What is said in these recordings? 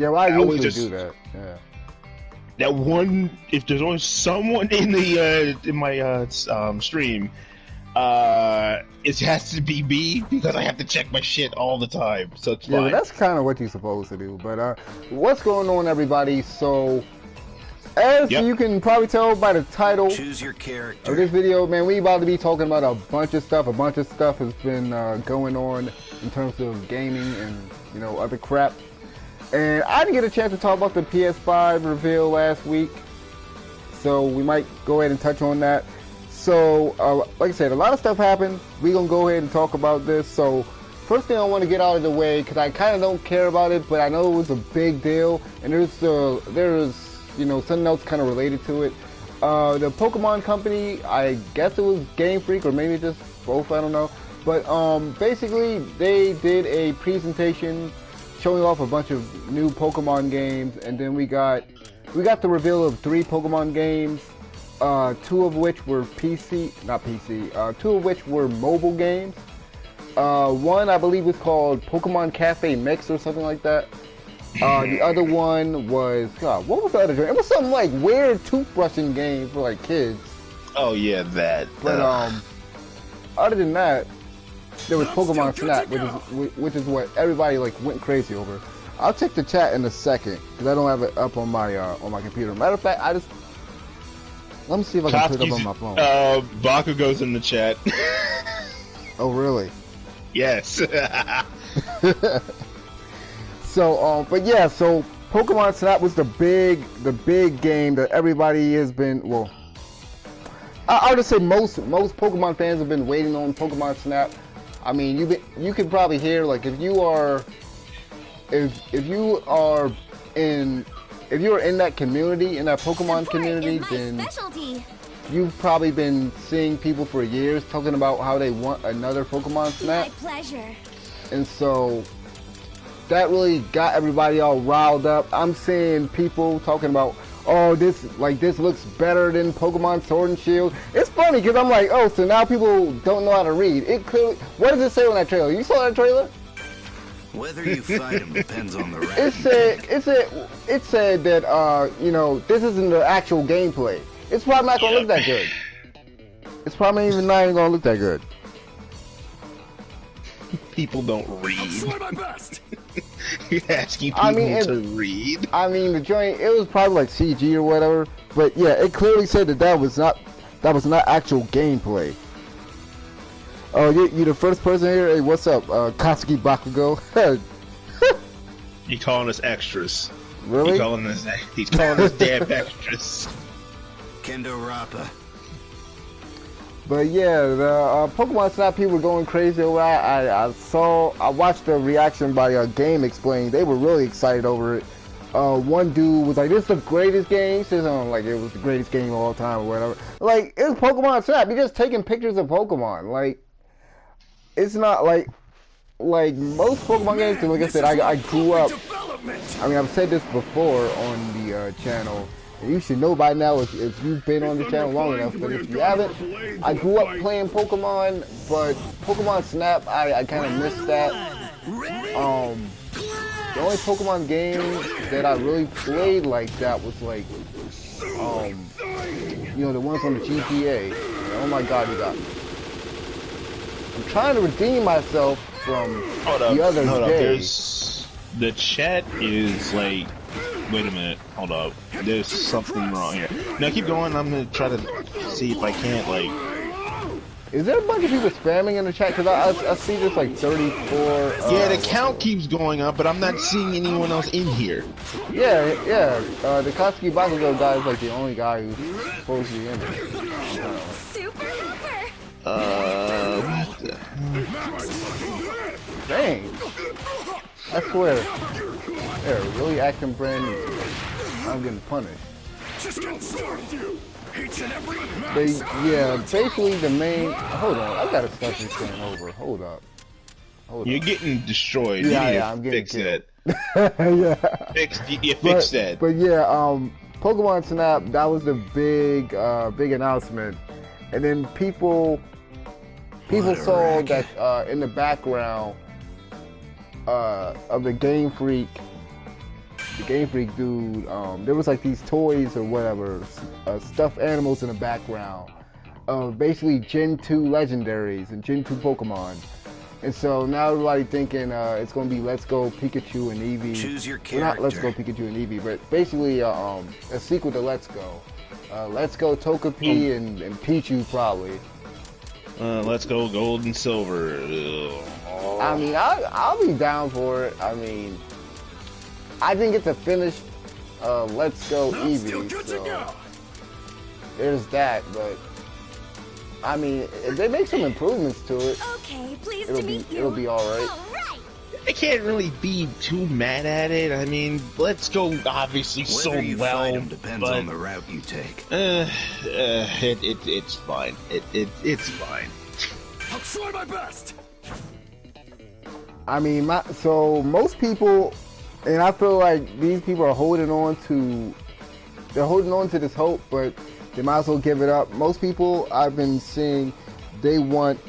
Yeah, well, I usually do that. Yeah. That one, if there's only someone in the in my stream, it has to be me because I have to check my shit all the time. So it's fine. Yeah, but that's kind of what you're supposed to do. But what's going on, everybody? So, as you can probably tell by the title of this video, man, we about to be talking about a bunch of stuff. A bunch of stuff has been going on in terms of gaming and, you know, other crap. And I didn't get a chance to talk about the PS5 reveal last week, so we might go ahead and touch on that. So, like I said, a lot of stuff happened. We're going to go ahead and talk about this. So, first thing I want to get out of the way, because I kind of don't care about it, but I know it was a big deal, and there's you know, something else kind of related to it. The Pokemon company, I guess it was Game Freak, or maybe just both, I don't know. But basically, they did a presentation showing off a bunch of new Pokemon games, and then we got the reveal of 3 Pokemon games, 2 of which were two of which were mobile games. One I believe was called Pokemon Cafe Mix or something like that. The other one was, God, what was the other game? It was something like weird toothbrushing game for like kids. Oh yeah, that. But other than that, there was Pokemon Snap, which is what everybody like went crazy over. I'll check the chat in a second because I don't have it up on my computer. Matter of fact, let me see if I can put it up on my phone. Bakugo's in the chat. Oh really? Yes. So but yeah, so Pokemon Snap was the big game that everybody has been, well, I would say most Pokemon fans have been waiting on Pokemon Snap. I mean, you can probably hear, like, if you are in that community, in that Pokemon community, then you've probably been seeing people for years talking about how they want another Pokemon Snap. My pleasure. And so that really got everybody all riled up. I'm seeing people talking about, oh, this looks better than Pokemon Sword and Shield. It's funny because I'm like, oh, so now people don't know how to read. It clearly, what does it say on that trailer? You saw that trailer? Whether you fight them depends on the rank. It said that you know, this isn't the actual gameplay. It's probably not gonna look that good. It's probably even not even gonna look that good. People don't read. I'm trying my best. You're asking people to read. I mean, the joint, it was probably like CG or whatever, but yeah, it clearly said that was not actual gameplay. Oh, you the first person here? Hey, what's up, Katsuki Bakugo? He's calling us extras. Really? He's calling us damn extras. Kendo Rappa. But yeah, the Pokemon Snap people were going crazy over that. I watched the reaction by Game Explain. They were really excited over it. One dude was like, "This is the greatest game." He says, like it was the greatest game of all time or whatever. Like, it's Pokemon Snap. You're just taking pictures of Pokemon. Like, it's not like most Pokemon games. Cause like I said, I grew up. I mean, I've said this before on the channel. You should know by now if you've been on the channel long enough, but if you haven't, I grew up playing Pokemon, but Pokemon Snap, I kind of missed that. The only Pokemon game that I really played like that was like, you know, the ones on the GTA. Oh my God, you got me. I'm trying to redeem myself from the other day. The chat is like, wait a minute, hold up. There's something wrong here. Now keep going. I'm gonna try to see if I can't like. Is there a bunch of people spamming in the chat? Cause I see just like 34. Yeah, the count keeps going up, but I'm not seeing anyone else in here. Yeah. The Katsuki Bakugo guy is like the only guy who's supposed to be in there. Super Hooper. What the? Dang. I swear. They're really acting brand new. I'm getting punished. Yeah, basically the main. Hold on, I gotta start this thing over. Hold up. You're getting destroyed. Yeah, I'm getting killed. Yeah. Fix that. But yeah, Pokemon Snap. That was the big announcement, and then people saw that in the background of the Game Freak. the Game Freak dude, there was like these toys or whatever, stuffed animals in the background of basically Gen 2 legendaries and Gen 2 Pokemon. And so now everybody thinking it's going to be Let's Go Pikachu and Eevee. Choose your Well, not Let's character. Go Pikachu and Eevee, but basically a sequel to Let's Go. Let's Go Togepi and Pichu probably. Let's go gold and silver. I mean, I'll be down for it. I mean, I didn't get to finish Let's Go Eevee, so there's that. But I mean, if they make some improvements to it, Okay, pleased to meet you. it'll be all right. All right. I can't really be too mad at it. I mean, Let's Go obviously Whether sold you well, fight him depends but on the route you take. it's fine. It's fine. I'll try my best. I mean, so most people, and I feel like these people are holding on to this hope, but they might as well give it up. Most people I've been seeing, they want,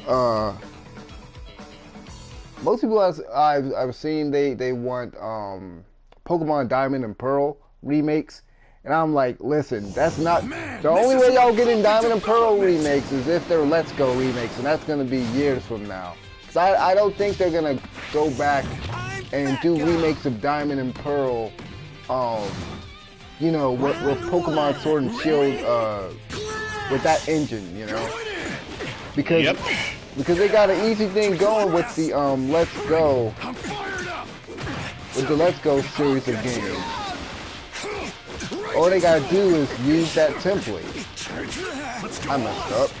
most people I've seen, they want Pokemon Diamond and Pearl remakes. And I'm like, listen, that's not, the only way y'all getting Diamond and Pearl remakes is if they're Let's Go remakes, and that's going to be years from now. Because I don't think they're going to go back and do remakes of Diamond and Pearl, you know, with Pokemon Sword and Shield, with that engine, you know? Because they got an easy thing going with the Let's Go, with the Let's Go series of games. All they gotta do is use that template. I messed up.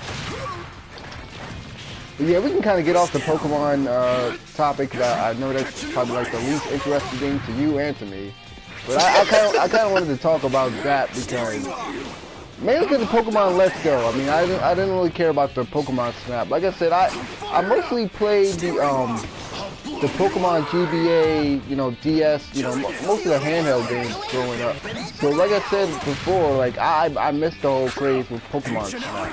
But yeah, we can kind of get off the Pokemon topic, because I know that's probably like the least interesting thing to you and to me. But I kind of wanted to talk about that because, mainly because of Pokemon Let's Go. I mean, I didn't really care about the Pokemon Snap. Like I said, I mostly played the Pokemon GBA, you know, DS, you know, most of the handheld games growing up. So like I said before, like I missed the whole craze with Pokemon Snap.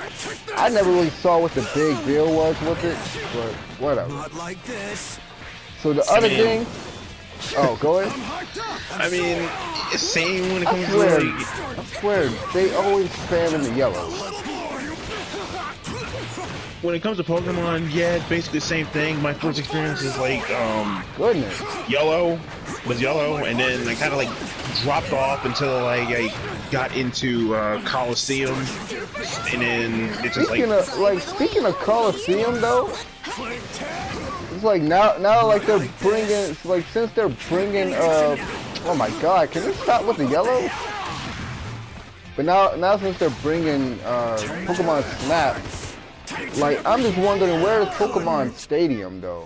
I never really saw what the big deal was with it, but whatever. Not like this. So the other thing, oh, go ahead. I mean, same when it comes I swear, they always spam in the yellow. when it comes to Pokemon, yeah, it's basically the same thing. My first experience is like, Goodness. yellow, and then I kind of like dropped off until like I got into Coliseum, and then it's just Speaking of Coliseum though, it's like now like they're bringing, it's like since they're bringing oh my god, can we stop with the yellow? But now since they're bringing Pokemon Snap, like I'm just wondering, where is Pokemon Stadium though?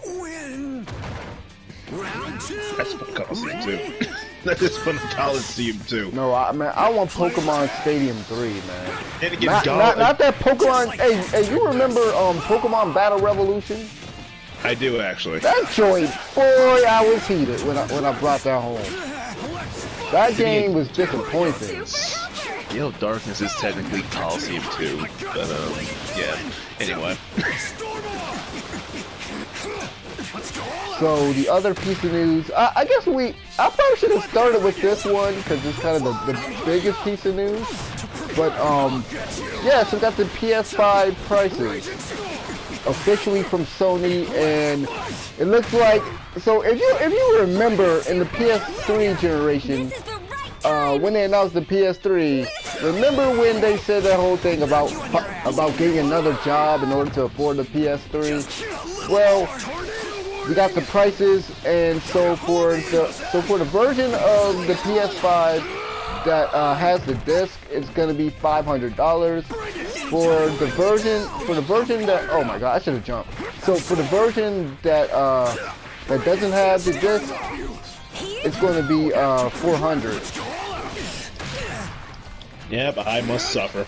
that's fun Coliseum too. That is fun Coliseum too. No, I want Pokemon Stadium 3, man. And it Not gets that Pokemon. Hey, you remember Pokemon Battle Revolution? I do actually. That joint, boy, I was heated when I brought that home. That game was disappointing. Gale Darkness is technically Coliseum too, but yeah. Anyway. So the other piece of news, I guess I probably should have started with this one because it's kind of the biggest piece of news. But yeah, so we got the PS5 prices officially from Sony, and it looks like, so if you remember in the PS3 generation, when they announced the PS3, remember when they said that whole thing about getting another job in order to afford the PS3? Well, we got the prices, and so for the version of the PS5 that has the disc, it's gonna be $500. For the version that, oh my god, I should have jumped. So for the version that doesn't have the disc, it's going to be $400. Yep, I must suffer.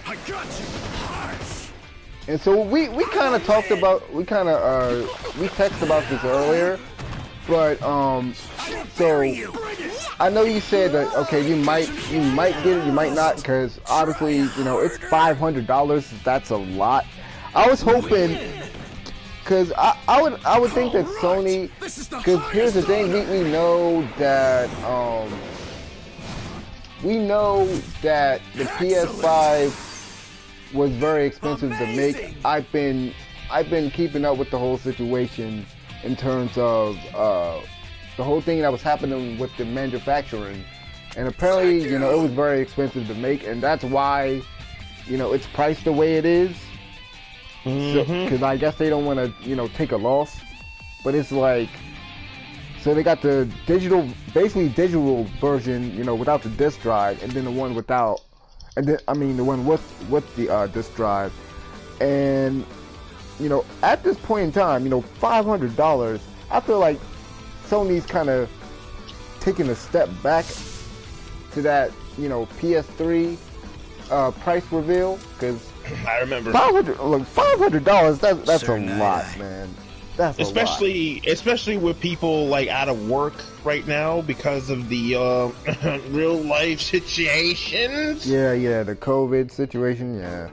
And so we kind of talked about, we texted about this earlier, but so I know you said that, okay, you might get it, you might not, because obviously, you know, it's $500. That's a lot. I was hoping, because I would think that Sony, because here's the thing, we know that we know that the PS5 was very expensive to make. I've been keeping up with the whole situation in terms of the whole thing that was happening with the manufacturing, and apparently, you know, it was very expensive to make, and that's why, you know, it's priced the way it is. Because I guess they don't want to, you know, take a loss. But it's like, so they got the digital, basically digital version, you know, without the disc drive, and then the one without, and then, I mean, the one with the disc drive. And, you know, at this point in time, you know, $500, I feel like Sony's kind of taking a step back to that, you know, PS3 price reveal, because I remember $500. That's a lot, man. That's especially with people like out of work right now because of the real life situations. Yeah, the COVID situation. Yeah,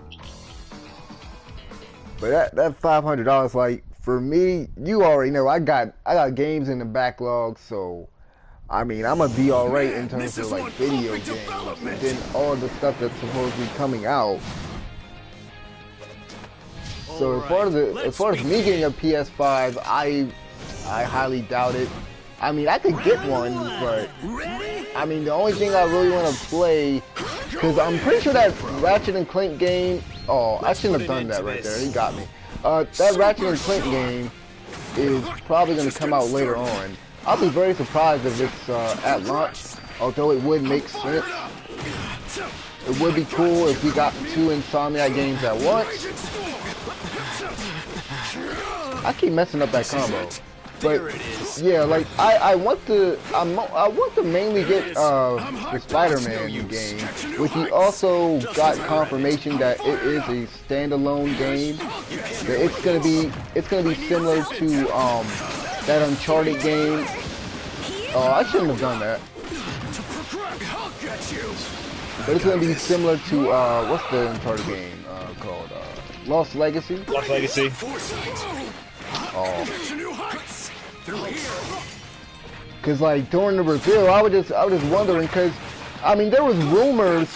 but that $500, like for me, you already know I got games in the backlog, so I mean I'm gonna be all right in terms of like video games, and then all the stuff that's supposed to be coming out. So as far as me getting a PS5, I highly doubt it. I mean, I could get one, but I mean the only thing I really want to play, because I'm pretty sure that Ratchet and Clank game. Oh, I shouldn't have done that right there. He got me. That Ratchet and Clank game is probably going to come out later on. I'll be very surprised if it's at launch, although it would make sense. It would be cool if we got 2 Insomniac games at once. I keep messing up that combo, but yeah, like I want to mainly get the Spider-Man game, which we also got confirmation that it is a standalone game. That it's gonna be similar to that Uncharted game. Oh, I shouldn't have done that. But it's gonna be similar to what's the Uncharted game called? Lost Legacy. Lost Legacy. Oh. Cause like during the reveal, I was just wondering, cause I mean there's been rumors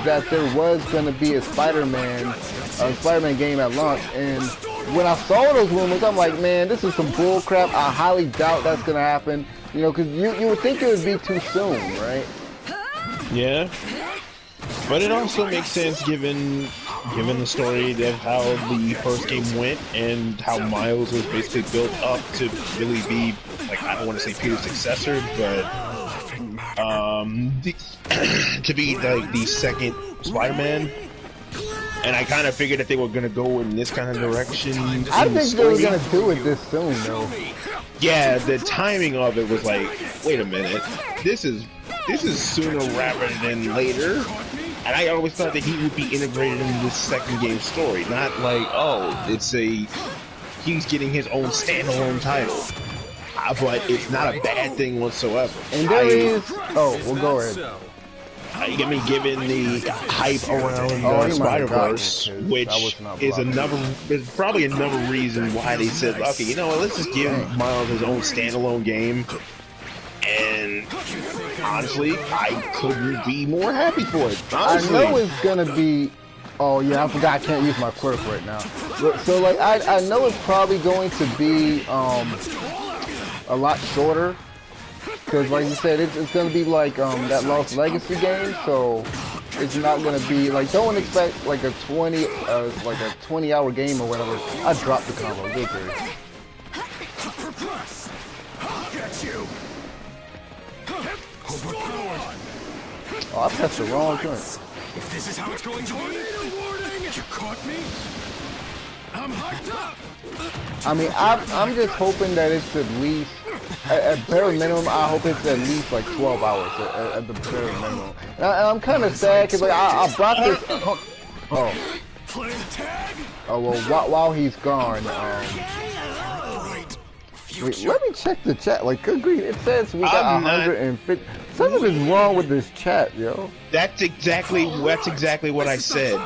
that there was gonna be a Spider-Man game at launch, and when I saw those rumors, I'm like, man, this is some bull crap. I highly doubt that's gonna happen. You know, cause you would think it would be too soon, right? Yeah. But it also makes sense given the story of how the first game went and how Miles was basically built up to really be, like, I don't want to say Peter's successor, but to be like the second Spider-Man. And I kind of figured that they were going to go in this kind of direction. I think they were going to do it this soon, though. Yeah, the timing of it was like, wait a minute, this is sooner rather than later. And I always thought that he would be integrated in this second game story, not like, oh, he's getting his own standalone title. But it's not a bad thing whatsoever. And there is, oh, well, go ahead. Given the hype around Spider-Verse, which is probably another reason why they said, okay, you know what, let's just give Miles his own standalone game. And honestly, I couldn't be more happy for it. Honestly. I know it's gonna be. Oh yeah, I forgot I can't use my quirk right now. So like, I know it's probably going to be a lot shorter. Because like you said, it's gonna be like that Lost Legacy game. So it's not gonna be like, don't expect like a 20-hour game or whatever. I dropped the combo. Good grief. Oh, I pressed the wrong joint. If this is how it's going to be, you caught me. I'm hyped up. I mean, I'm just hoping that it's at least, at bare minimum, I hope it's at least like 12 hours at the bare minimum. And I'm kind of sad because like I brought this. Oh. Oh well, while he's gone. Wait, let me check the chat. Like, good grief, it says we got 150. Something is wrong with this chat, yo. That's exactly what I said.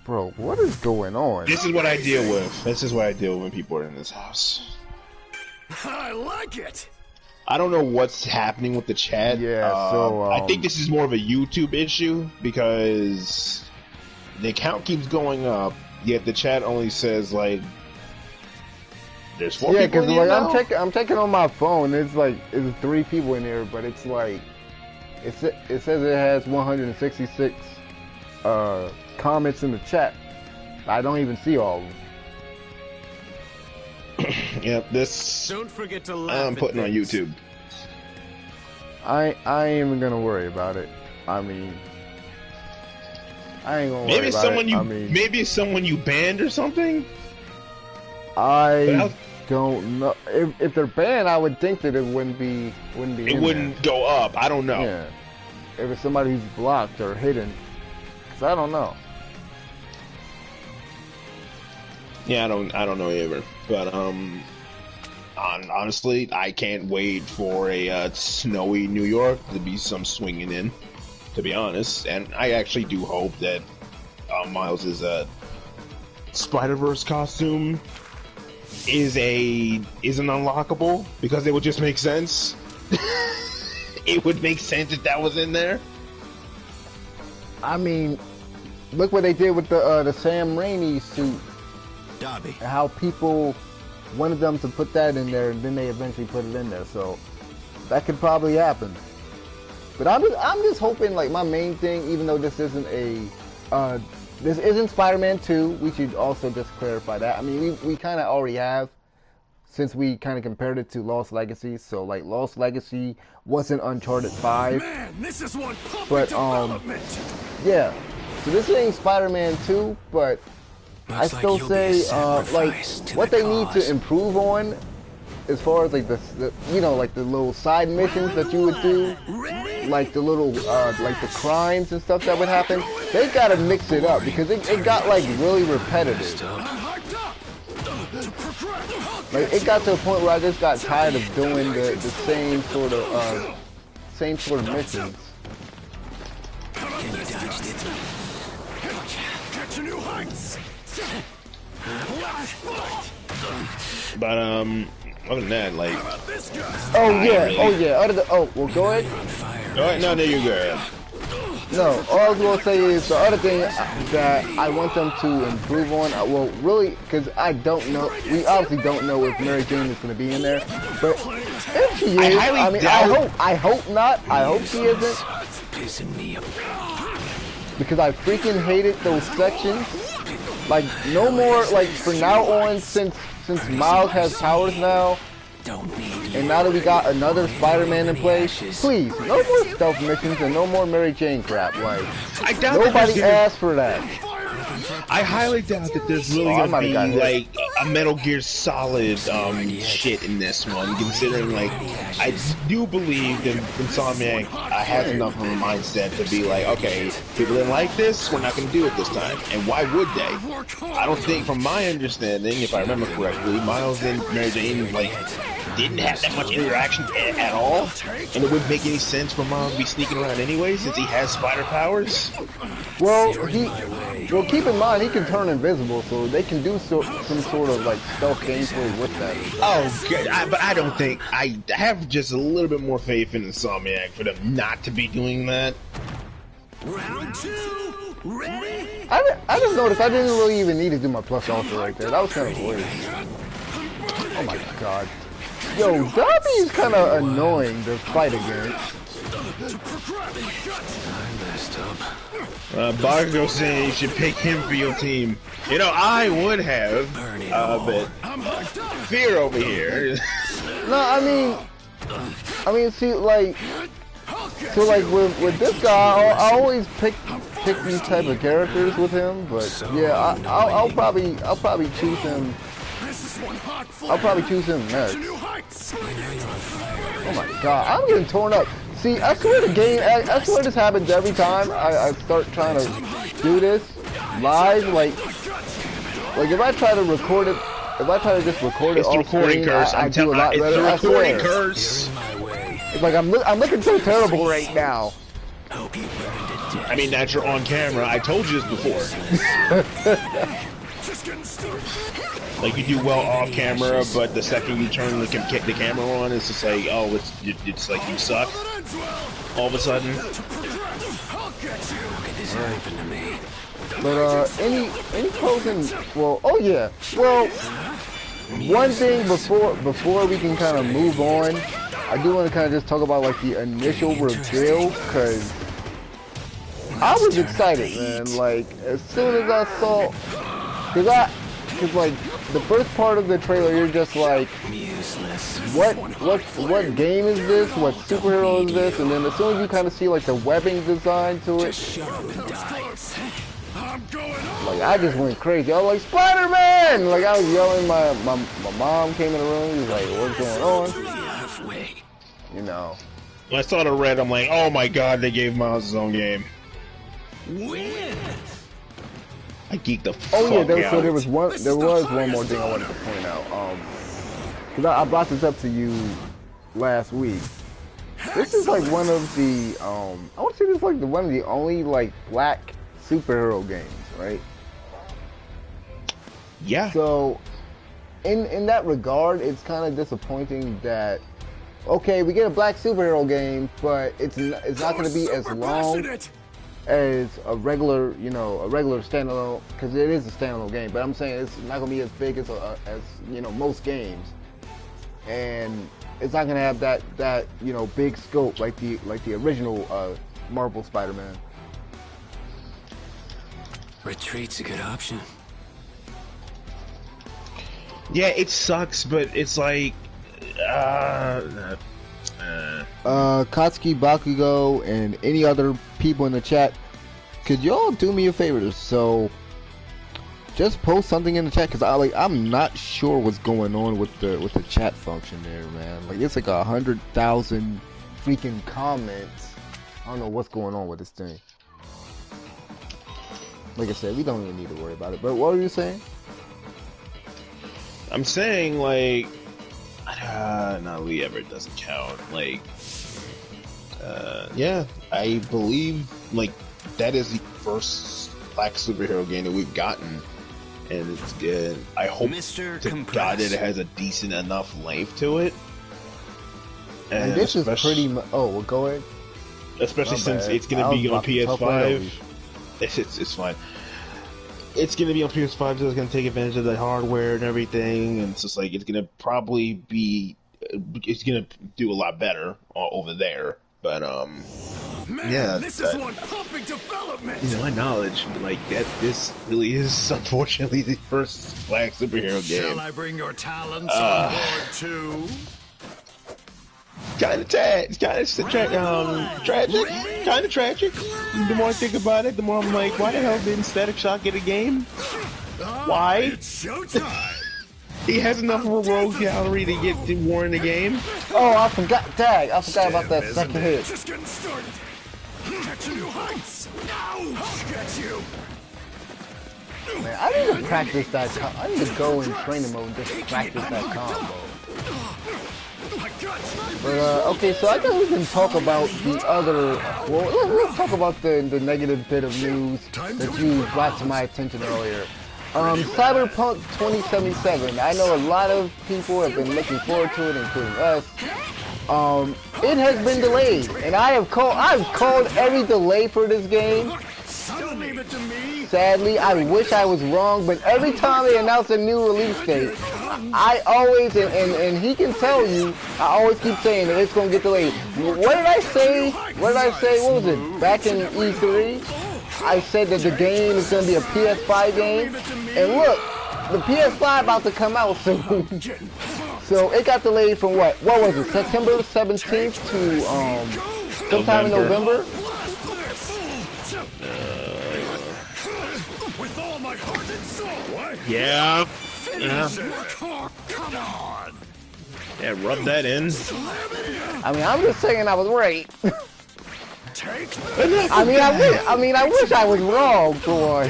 Bro, what is going on? This is what I deal with. This is what I deal with when people are in this house. I like it. I don't know what's happening with the chat. Yeah, so I think this is more of a YouTube issue because the account keeps going up, yet the chat only says like there's 4 yeah, people in because here like now? I'm checking on my phone. It's like it's 3 people in here, but it's like it says it has 166 comments in the chat. I don't even see all of them. Yep, this Don't forget to laugh. I'm putting on YouTube. I ain't even gonna worry about it. I mean, I ain't gonna worry Maybe about someone it. you I mean, maybe it's someone you banned or something. I don't know. If they're banned, I would think that it wouldn't be It wouldn't go up. I don't know. Yeah. If it's somebody who's blocked or hidden, 'cause I don't know. Yeah, I don't know either. But honestly, I can't wait for a snowy New York to be some swinging in. To be honest, and I actually do hope that Miles' Spider-Verse costume is an unlockable, because it would just make sense. It would make sense if that was in there. I mean, look what they did with the Sam Raimi suit. Dobby. How people wanted them to put that in there, and then they eventually put it in there. So that could probably happen. But I'm just hoping, like, my main thing, even though this isn't this isn't Spider-Man 2, we should also just clarify that. I mean, we kind of already have, since we kind of compared it to Lost Legacy. So, like, Lost Legacy wasn't Uncharted 5. Man, this is one puppet But, development. Yeah. So this ain't Spider-Man 2, but I still say, like, what they need to improve on, as far as like the like the little side missions that you would do, like the little like the crimes and stuff that would happen, they gotta mix it up, because it got like really repetitive. Like, it got to a point where I just got tired of doing the same sort of missions. Can you dodge it? Catch a new heights. But other than that, like, Oh yeah. Well, go ahead. no, you're good. No, all I was gonna say is the other thing that I want them to improve on. Well, really, because I don't know. We obviously don't know if Mary Jane is gonna be in there, but if she is, I hope not. I hope she isn't. Because I freaking hated those sections. Like, no more, like, from now on, since Miles has powers now, and now that we got another Spider-Man in place, please, no more stealth missions and no more Mary Jane crap. Like, I doubt nobody asked for that. I highly doubt that there's really gonna be like a Metal Gear Solid shit in this one, considering, like, I do believe that Insomniac has enough of a mindset to be like, okay, people didn't like this, we're not gonna do it this time. And why would they? I don't think, from my understanding, if I remember correctly, Miles and Mary Jane, like, didn't have that much interaction at all, and it wouldn't make any sense for Miles to be sneaking around anyway, since he has spider powers. Well, keep in mind, he can turn invisible, so they can do some sort of, like, stealth gameplay with that. Oh, good. But I don't think, I have just a little bit more faith in Insomniac for them not to be doing that. Round 2, ready? I just noticed I didn't really even need to do my plus ultra right there. That was kind of weird. Oh my god. Yo, Dobby is kind of annoying to fight against. Bargo saying you should pick him for your team. You know, I would have, but Fear over here. No, I mean, see, like, so like with this guy, I always pick these type of characters with him, but yeah, I'll probably choose him. I'll probably choose him next. Oh my god, I'm getting torn up. See, I swear I swear this happens every time I start trying to do this live. Like if I try to record it, if I try to just record it off screen, I do a lot better. It's the recording curse. It's like I'm looking so terrible right now. I mean, that you're on camera. I told you this before. Like you do well off camera, but the second you turn the camera on, it's just like, oh, it's like you suck. All of a sudden. But any closing? Well, oh yeah. Well, one thing before we can kind of move on, I do want to kind of just talk about like the initial reveal, because I was excited, man. Like as soon as I saw, because like the first part of the trailer, you're just like, what game is this? What superhero is this? And then as soon as you kind of see like the webbing design to it, like I just went crazy. I was like, Spider-Man! Like I was yelling. My mom came in the room. She was like, what's going on? You know. When I saw the red, I'm like, oh my god, they gave Miles his own game. I geeked the fuck out. So there was one more thing I wanted to point out. Because I brought this up to you last week. This is like one of the I want to say this is like one of the only like black superhero games, right? Yeah. So in that regard, it's kind of disappointing that okay, we get a black superhero game, but it's not going to be as long as a regular, a regular standalone, because it is a standalone game. But I'm saying it's not going to be as big as most games, and it's not going to have that big scope like the original Marvel Spider-Man. Retreat's a good option. Yeah, it sucks, but it's like Katsuki, Bakugo, and any other people in the chat, could y'all do me a favor? So just post something in the chat, because I'm not sure what's going on with the chat function there, man. Like it's like 100,000 freaking comments. I don't know what's going on with this thing. Like I said, we don't even need to worry about it. But what were you saying? I'm saying like, no, Lee Everett doesn't count. Like, yeah, I believe like that is the first black superhero game that we've gotten, and it's good. I hope to God it has a decent enough length to it. And this is pretty much. Oh, well, go ahead. Especially since it's going to be on PS5. It's fine. It's going to be on PS5, so it's going to take advantage of the hardware and everything, and it's just like it's going to probably be, it's going to do a lot better over there. But man, yeah, this is one pumping development. My knowledge, like that, this really is unfortunately the first black superhero game. Shall I bring your talents on board too? Kind of tragic. Kind of tragic. The more I think about it, the more I'm like, why the hell didn't Static Shock get a game? Why? It's showtime. He has enough of a rogue gallery to get to warn the game. Oh, I forgot. Dang, I forgot about that second hit. Just getting started. Catch new heights. Now I'll get you. Man, I need to practice that. I need to go in training mode and just practice that combo. But okay, so I guess we can talk about the other. Well, let's talk about the negative bit of news that you brought to my attention earlier. Cyberpunk 2077. I know a lot of people have been looking forward to it, including us. It has been delayed, and I've called every delay for this game. Sadly, I wish I was wrong, but every time they announce a new release date, I always, and he can tell you, I always keep saying that it's going to get delayed. What did I say? What was it? Back in E3? I said that the game is going to be a PS5 game, and look, the PS5 about to come out soon. So it got delayed from what was it, September 17th to sometime in November? With all my heart and soul. Yeah. Come on. Yeah, rub that in. I mean, I'm just saying I was right. I wish I was wrong, boy.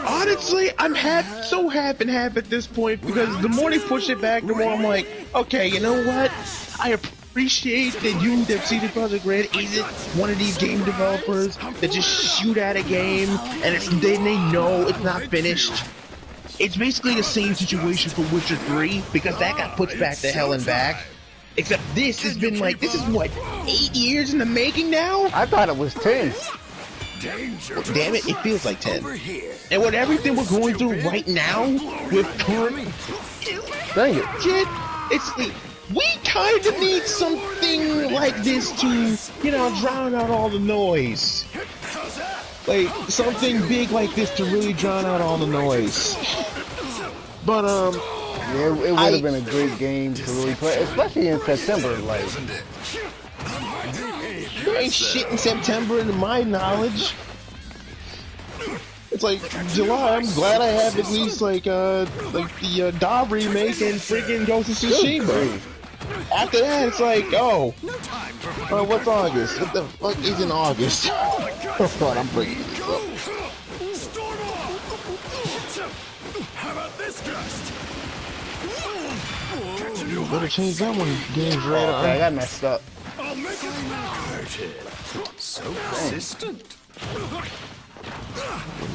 Honestly, I'm so half and half at this point, because the more they push it back, the more I'm like, okay, you know what? I appreciate that that CD Projekt Red isn't one of these game developers that just shoot at a game and they know it's not finished. it's basically the same situation for Witcher 3 because that got pushed back to hell and back. Except this has been like, this is what, 8 years in the making now? I thought it was 10. Well, damn it feels like 10. And with everything we're going through right now, with current Dang it. shit, it's like, we kind of need something like this to, you know, drown out all the noise. Like, something big like this to really drown out all the noise. But, yeah, it would have been a great game to really play, especially in September. Like, there ain't shit in September, to my knowledge. It's like July. I'm glad I have at least like the Da remake and freaking Ghost of Tsushima. After that, it's like, oh, what's August? What the fuck is in August? Hold on, I'm bringing this up. How about this gust? Better change that one. Game's right on. okay, I got messed up. I'll make it so persistent.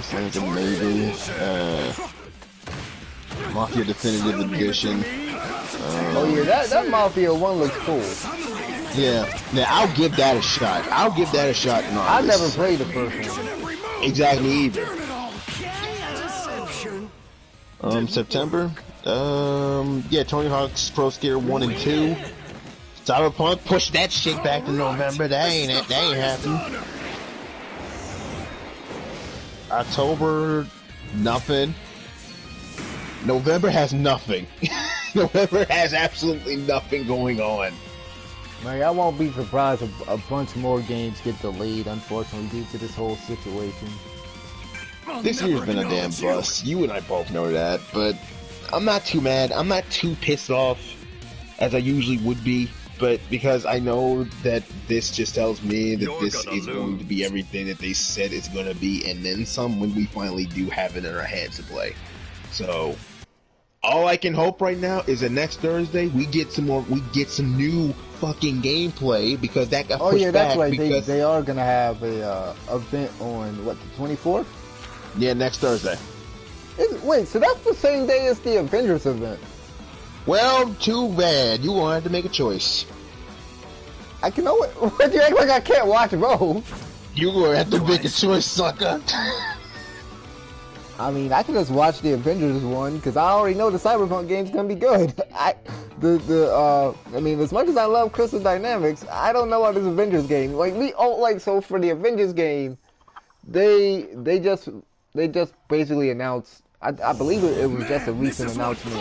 Sounds amazing. Mafia Definitive Edition. Oh yeah, that Mafia 1 looks cool. Yeah, I'll give that a shot. I'll give that a shot in August. I've never played the first one. Exactly either. September. Yeah, Tony Hawk's Pro Skater 1 and 2. Cyberpunk, push that shit back to November. That ain't happening. October, nothing. November has nothing. November has absolutely nothing going on. Like, I won't be surprised if a bunch more games get delayed, unfortunately, due to this whole situation. This year's been a damn bust. You and I both know that, but I'm not too mad. I'm not too pissed off as I usually would be, but because I know that this just tells me that this is going to be everything that they said it's going to be, and then some when we finally do have it in our hands to play. So, all I can hope right now is that next Thursday we get some new fucking gameplay, because that got pushed back. Oh yeah, that's right. Because They are gonna have a event on what, the 24th? Yeah, next Thursday. Wait, so that's the same day as the Avengers event? Well, too bad. You won't have to make a choice. I can know it. What, you act like I can't watch both? You will have to make a choice, sucker. I mean, I can just watch the Avengers one because I already know the Cyberpunk game's gonna be good. I mean, as much as I love Crystal Dynamics, I don't know about this Avengers game. So for the Avengers game, they just basically announced. I believe it was just a recent announcement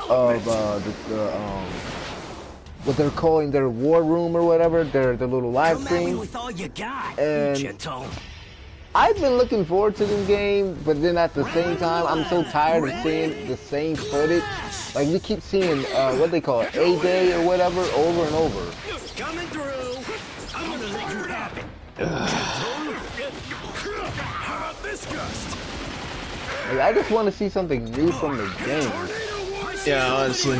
of what they're calling their war room or whatever, their little live stream. And I've been looking forward to this game, but then at the same time, I'm so tired of seeing the same footage. Like, we keep seeing what they call it, A-Day or whatever, over and over. Coming through. I'm gonna let you have it. How about this gust? Like, I just want to see something new from the game. Yeah, honestly.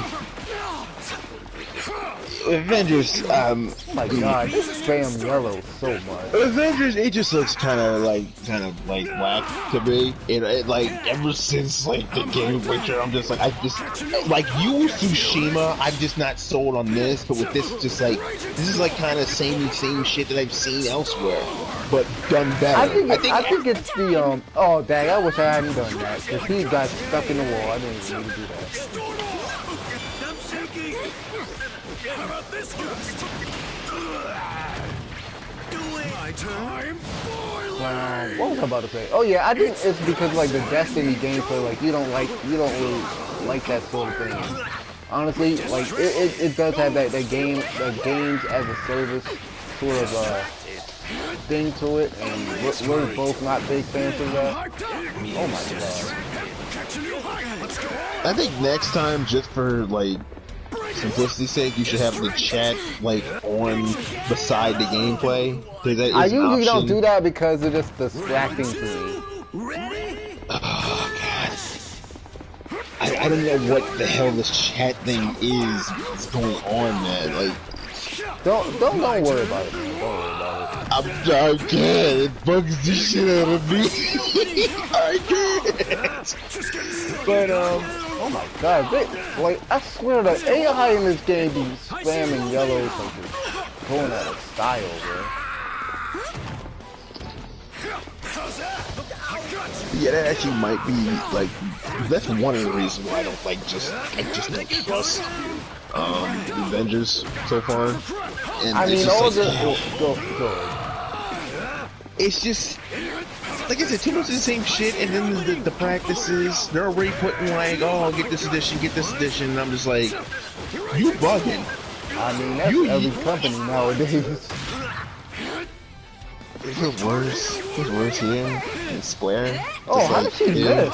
Avengers, oh my god, this damn yellow so much. Avengers, it just looks kind of like whack to me. It like, ever since like the game Witcher, I'm just like, like you Tsushima, I'm just not sold on this. But with this, just like, this is like kind of same shit that I've seen elsewhere, but done better. I think it's the oh dang, I wish I hadn't done that because he got stuck in the wall. I didn't even do that. How about this gust? My time. What was I about to say? Oh yeah, I think it's because like the Destiny gameplay, like you don't really like that sort of thing. Honestly, like it does have that games as a service sort of thing to it, and we're both not big fans of that. Oh my god. I think next time, just for like simplicity's sake, you should have the chat like on beside the gameplay. I usually don't do that because it's just distracting to me. Oh god, I don't know what the hell this chat thing is going on, man. Like, don't worry about it, man. Don't worry about it. I can't. It bugs the shit out of me. I can't. But oh my god, like I swear the AI in this game be spamming yellows and just going out of style, bro. Yeah, that actually might be like that's one of the reasons why I don't like I just don't trust the Avengers so far. And I mean, all the go. It's just like I said, too much of the same shit, and then the practices they're already putting like, oh, get this edition, and I'm just like, you bugging. I mean, that's every company nowadays. Is it worse? It's worse here in Square. Oh, how did she miss?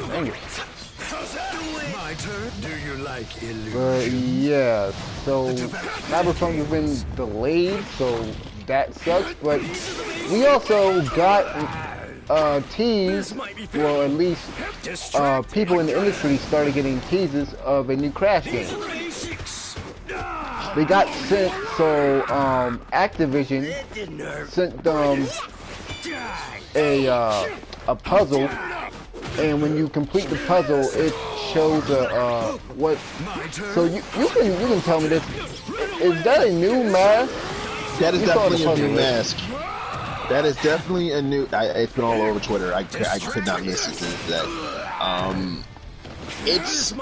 Dang it. My turn. Do you like illusion? But yeah, so Cyberpunk has been delayed, so that sucks. But we also got teased, well, at least people in the industry started getting teases of a new Crash game. They got sent, so Activision sent them a puzzle, and when you complete the puzzle, it shows what. So you can tell me this. Is that a new mask? That is definitely a new mask. That is definitely a new. It's been all over Twitter. I could not miss it today. It's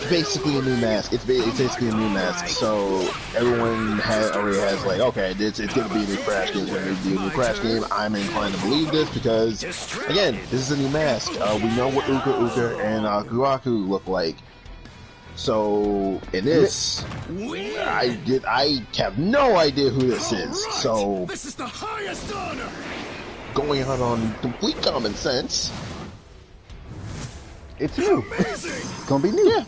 basically a new mask. It's basically a new mask. So everyone already has like, okay, it's gonna be a new Crash game. It's gonna be a new Crash game. I'm inclined to believe this because, again, this is a new mask. We know what Uka and Guaku look like. So in this, I have no idea who this is. So This is the highest honor. going out on complete common sense, it's new. It's gonna be new. yeah.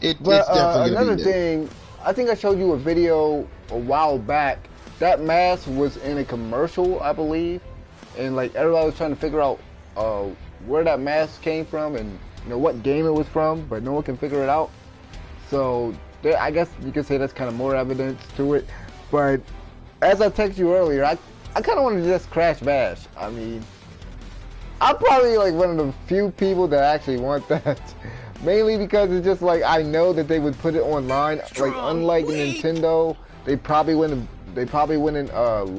It's But definitely another gonna be new. thing, I think I showed you a video a while back. That mask was in a commercial, I believe, and like everybody was trying to figure out where that mask came from and what game it was from, but no one can figure it out. So I guess you could say that's kind of more evidence to it. But as I texted you earlier, I kind of wanted to just crash bash. I mean, I'm probably like one of the few people that actually want that. Mainly because it's just like I know that they would put it online. Like unlike Nintendo, they probably wouldn't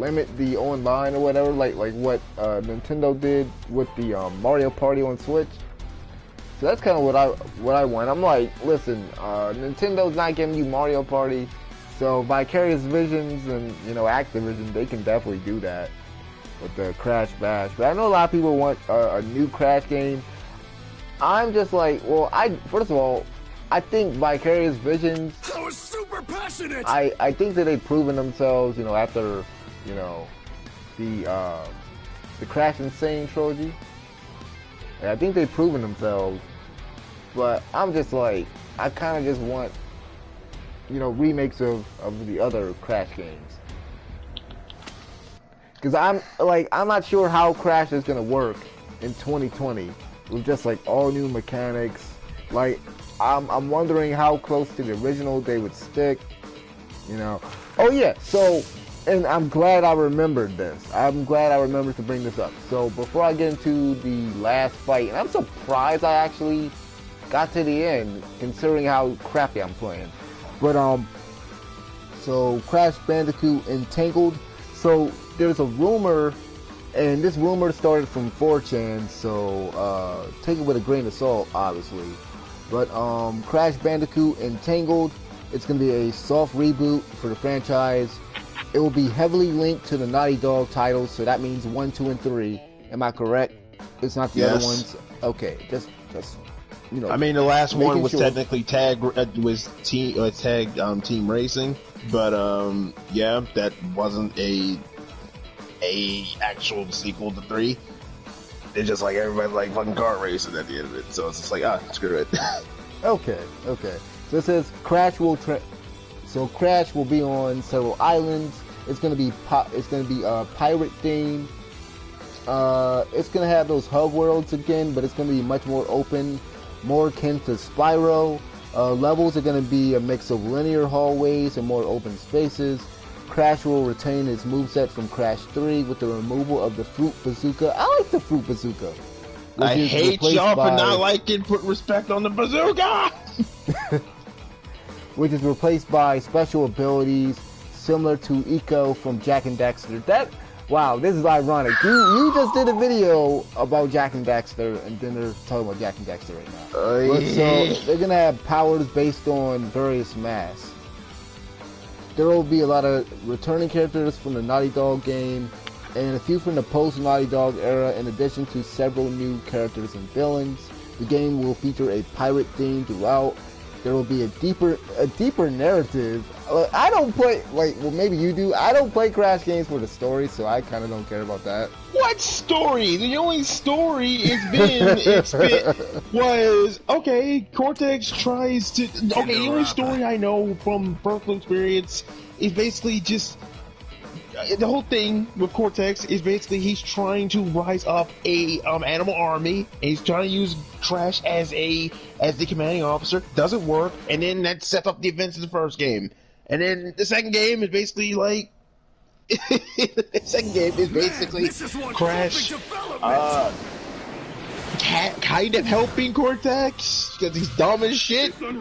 limit the online or whatever. Like what Nintendo did with the Mario Party on Switch. So that's kind of what I want. I'm like, listen, Nintendo's not giving you Mario Party, so Vicarious Visions and Activision, they can definitely do that with the Crash Bash. But I know a lot of people want a new Crash game. I'm just like, well, first of all, I think Vicarious Visions. That was super passionate. I think that they've proven themselves, after the Crash Insane trilogy. I think they've proven themselves, but I'm just like, I kind of just want, remakes of the other Crash games. Because I'm not sure how Crash is going to work in 2020 with just like all new mechanics. Like, I'm wondering how close to the original they would stick, Oh yeah, so, and I'm glad I remembered this. I'm glad I remembered to bring this up. So before I get into the last fight, and I'm surprised I actually got to the end, considering how crappy I'm playing. But so Crash Bandicoot Entangled. So there's a rumor, and this rumor started from 4chan. So take it with a grain of salt, obviously. But Crash Bandicoot Entangled, it's gonna be a soft reboot for the franchise. It will be heavily linked to the Naughty Dog titles, so that means 1, 2, and 3. Am I correct? It's not the other ones. Okay, just I mean, the last one was sure. technically Team Racing, but yeah, that wasn't a actual sequel to 3. It's just like everybody like fucking kart racing at the end of it, so it's just like screw it. Okay. So it says Crash will Crash will be on several islands. It's gonna be pirate themed. It's gonna have those hub worlds again, but it's gonna be much more open, more akin to Spyro. Levels are going to be a mix of linear hallways and more open spaces. Crash will retain its moveset from Crash 3 with the removal of the Fruit Bazooka. I like the Fruit Bazooka. I hate y'all for not liking put respect on the bazooka! Which is replaced by special abilities similar to Eco from Jak and Daxter. Wow, this is ironic. You just did a video about Jak and Daxter, and then they're talking about Jak and Daxter right now. So they're gonna have powers based on various masks. There will be a lot of returning characters from the Naughty Dog game, and a few from the post-Naughty Dog era, in addition to several new characters and villains. The game will feature a pirate theme throughout. There will be a deeper narrative. I don't play, well, maybe you do. I don't play Crash games for the story, so I kind of don't care about that. What story? The only story was, okay, Cortex tries to, okay, the only story I know from personal experience is basically just, the whole thing with Cortex is basically he's trying to rise up a animal army, and he's trying to use Crash as the commanding officer. Doesn't work, and then that sets up the events of the first game. And then the second game is basically like the second game is basically Crash kind of helping Cortex because he's dumb as shit. I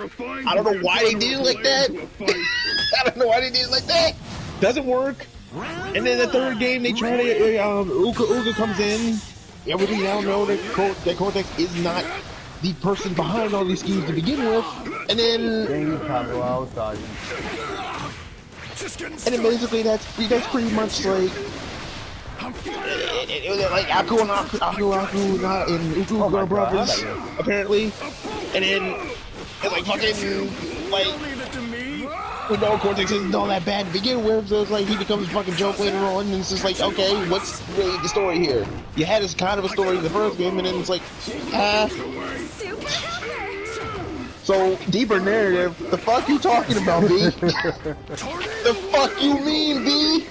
don't know why they did it like that. I don't know why they did it like that. Doesn't work. And then the third game, they try to, Uga comes in. Yeah, we now know that Cortex is not the person behind all these schemes to begin with. And then, basically that's pretty much like, like Aku and Uga brothers, apparently. And then, it's like fucking, like, we know Cortex isn't all that bad to begin with, so it's like he becomes a fucking joke later on, and it's just like, okay, what's really the story here? You had this kind of a story in the first game, and then it's like, So, deeper narrative, the fuck you talking about, B? The fuck you mean, B?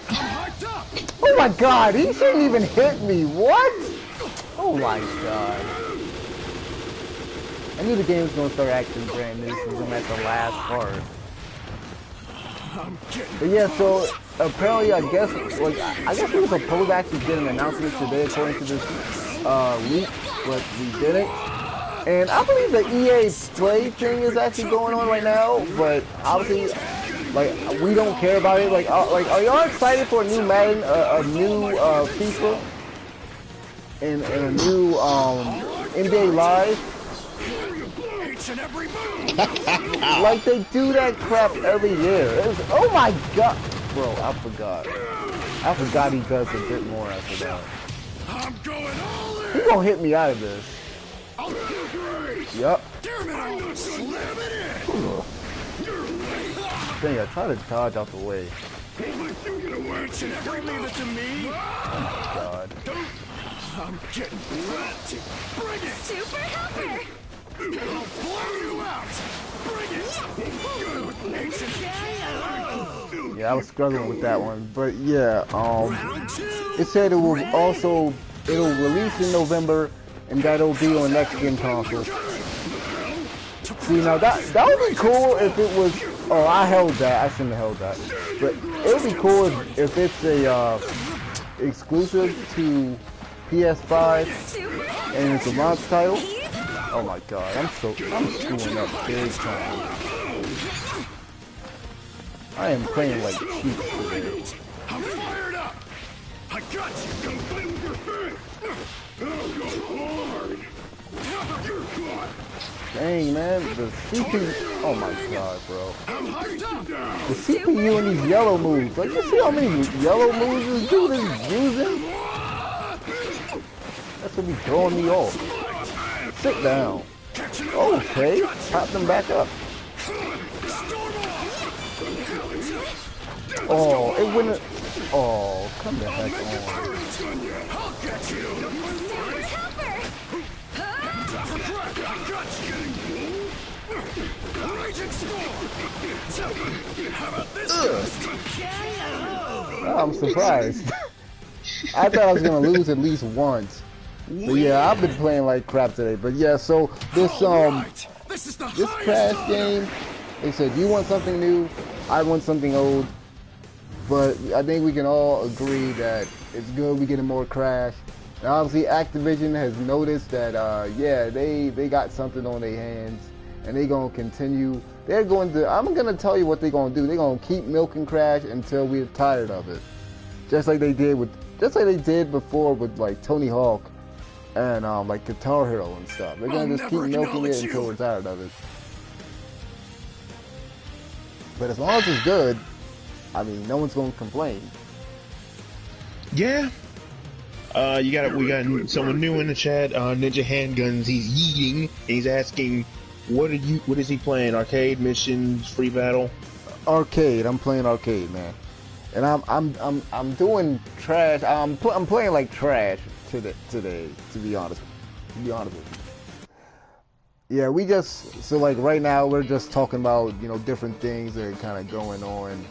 Oh my god, he shouldn't even hit me, what? Oh my god. I knew the game was going to start acting brand new since I'm at the last part. But yeah, so apparently I guess we were supposed to actually get an announcement today according to this leak, but we didn't. And I believe the EA Play thing is actually going on right now, but obviously, like, we don't care about it. Like, are y'all excited for a new Madden, a new FIFA, and a new NBA Live? Like they do that crap every year. Oh my god, bro! I forgot he does a bit more after that. He gonna hit me out of this. Yup. Dang, I try to dodge out the way. Oh my god. I'm getting wet. Bring it, Super Helper. I'll blow you out! Bring it! Yeah, I was struggling with that one, but yeah, it said it'll release in November, and that'll be on next gen consoles. See, now that would be cool if it was. Oh, I held that. I shouldn't have held that, but it would be cool if it's a exclusive to PS5 and it's a launch title. Oh my god, I'm screwing up big time. I am playing like cheap today. I'm fired up! I got you! Come play with your face! I'll go hard! You're caught! Dang man, the CPU, oh my god bro. The CPU and these yellow moves, like you see how many yellow moves this dude is using? That's what be throwing me off. Sit down. Okay, pop them back up. Oh, it wouldn't. Oh, come the heck on. I'm surprised. I thought I was gonna lose at least once. But yeah, I've been playing like crap today. But yeah, so this this Crash game, they said, you want something new, I want something old. But I think we can all agree that it's good we getting more Crash. And obviously Activision has noticed that, yeah, they got something on their hands. And they're going to continue. They're going to, I'm going to tell you what they're going to do. They're going to keep milking Crash until we're tired of it. Just like they did before with like Tony Hawk and like Guitar Hero and stuff. They're going to just keep milking it until we're tired of it. But as long as it's good, I mean, no one's going to complain. Yeah. We got someone new in the chat. Ninja Handguns. He's yeeting. He's asking, what is he playing? Arcade missions, free battle? Arcade. I'm playing arcade, man. And I'm doing trash. I'm playing like trash today. To be honest with you. Yeah, so like right now we're just talking about, you know, different things that are kind of going on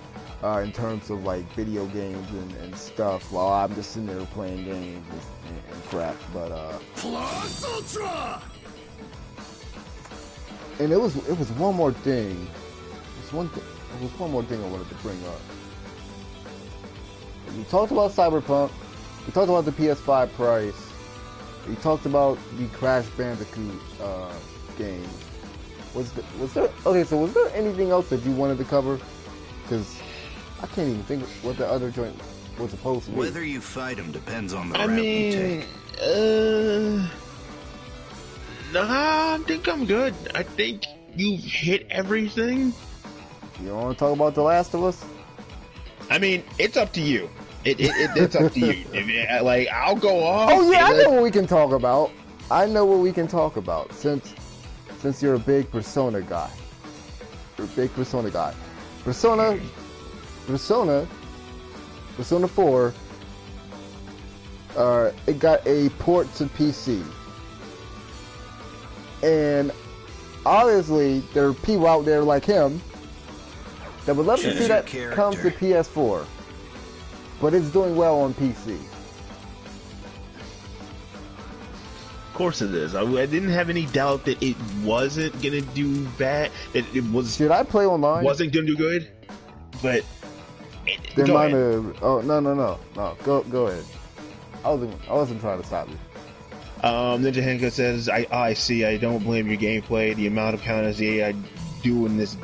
in terms of like video games and stuff while I'm just sitting there playing games and crap. But Plus Ultra! And it was one more thing. It was one more thing I wanted to bring up. We talked about Cyberpunk. We talked about the PS5 price. We talked about the Crash Bandicoot game. Was there anything else that you wanted to cover? Because I can't even think what the other joint was supposed to be. Whether you fight him depends on the route you take. Nah, I think I'm good. I think you've hit everything. You don't want to talk about The Last of Us? I mean, it's up to you. It's up to you. Like, I'll go off. Oh yeah, I know what we can talk about. Since you're a big Persona guy. You're a big Persona guy. Persona 4, it got a port to PC. And obviously, there are people out there like him that would love to see that come to PS4. But it's doing well on PC. Of course it is. I didn't have any doubt that it wasn't gonna do bad. That it was. Should I play online? Wasn't gonna do good. But they might have. Oh no. Go ahead. I wasn't trying to stop you. Ninja Henka says, I see. I don't blame your gameplay. The amount of counters the AI doing this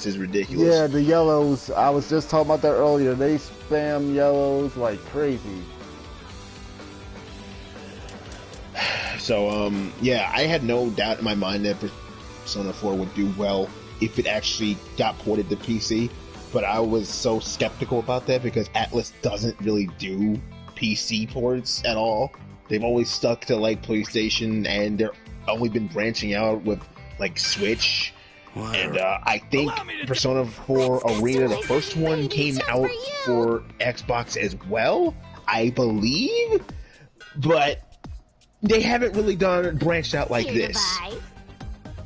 is ridiculous. Yeah, the yellows. I was just talking about that earlier. They spam yellows like crazy. So, yeah, I had no doubt in my mind that Persona 4 would do well if it actually got ported to PC. But I was so skeptical about that because Atlas doesn't really do PC ports at all. They've always stuck to like PlayStation, and they're only been branching out with like Switch. And I think Persona 4 Arena, the first one, came out for Xbox as well, I believe. But they haven't really branched out like this.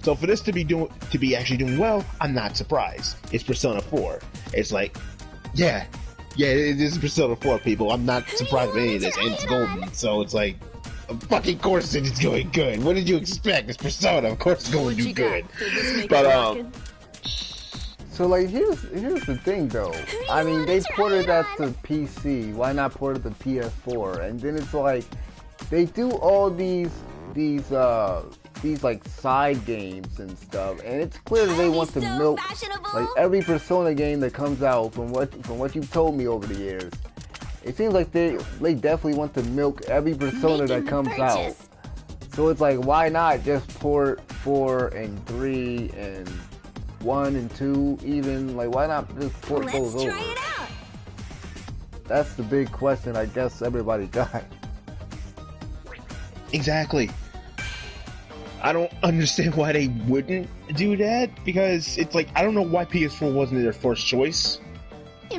So for this to be actually doing well, I'm not surprised. It's Persona 4. It's like, yeah, it is Persona 4, people. I'm not surprised by any of this, and it's golden. So it's like, fucking course it's going good. What did you expect? It's Persona. Of course it's going to do good. But so like here's the thing though. I mean, they ported that to PC. Why not port it to PS4? And then it's like they do all these like side games and stuff, and it's clear that they want to milk like every Persona game that comes out. From what you've told me over the years, it seems like they definitely want to milk every Persona that comes out. So it's like, why not just port 4 and 3 and 1 and 2 even? Like, why not just port those over? That's the big question I guess everybody got. Exactly. I don't understand why they wouldn't do that, because it's like, I don't know why PS4 wasn't their first choice.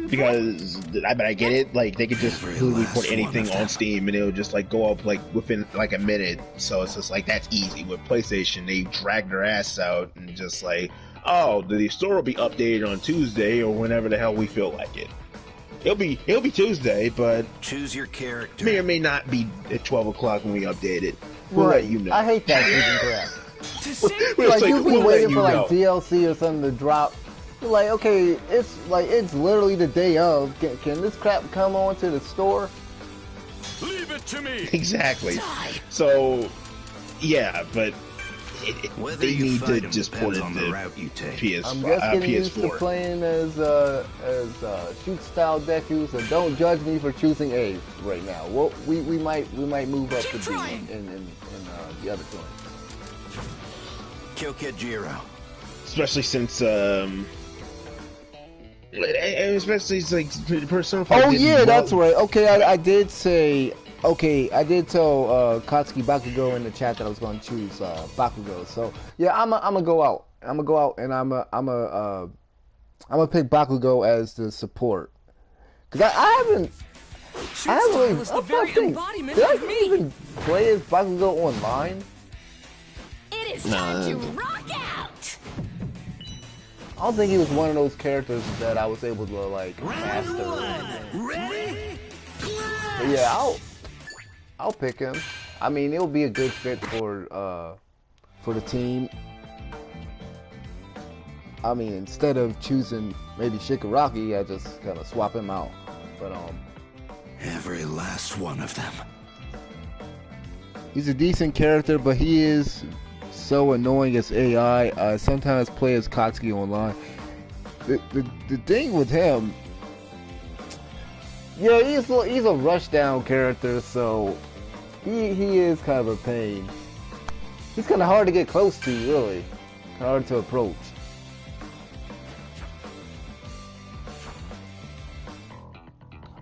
Because, I get it, like, they could just literally put anything on Steam and it'll just, like, go up, like, within, like, a minute. So it's just, like, that's easy. With PlayStation, they drag their ass out and just, like, oh, the store will be updated on Tuesday or whenever the hell we feel like it. It'll be Tuesday, but choose your character. May or may not be at 12 o'clock when we update it. We'll let you know. I hate that freaking crap. Like you've been waiting for like DLC or something to drop. You're like, okay, it's literally the day of. Can this crap come onto the store? Leave it to me. Exactly. So, yeah, but they need to just put it on the route you take. I'm just getting used to playing as shoot style Deku, so don't judge me for choosing A right now. Well, we might move up to B in the other joint. Kill Kid Jiro. Especially since especially it's like Persona 5. Oh yeah, that's right. Okay, I did say. Okay, I did tell Katsuki Bakugo in the chat that I was going to choose Bakugo. So yeah, I'm gonna go out. I'm gonna go out and I'm gonna pick Bakugo as the support. Cause I haven't really. Did I even play as Bakugo online? It is time to rock out. I don't think he was one of those characters that I was able to like master. Ready? But yeah, I'll pick him. I mean, it'll be a good fit for the team. I mean, instead of choosing maybe Shigaraki, I just kind of swap him out. But every last one of them. He's a decent character, but he is so annoying as AI. I sometimes play as Katsuki online. The thing with him, yeah, he's a rushdown character, so he is kind of a pain. He's kind of hard to get close to, really. Kind of hard to approach.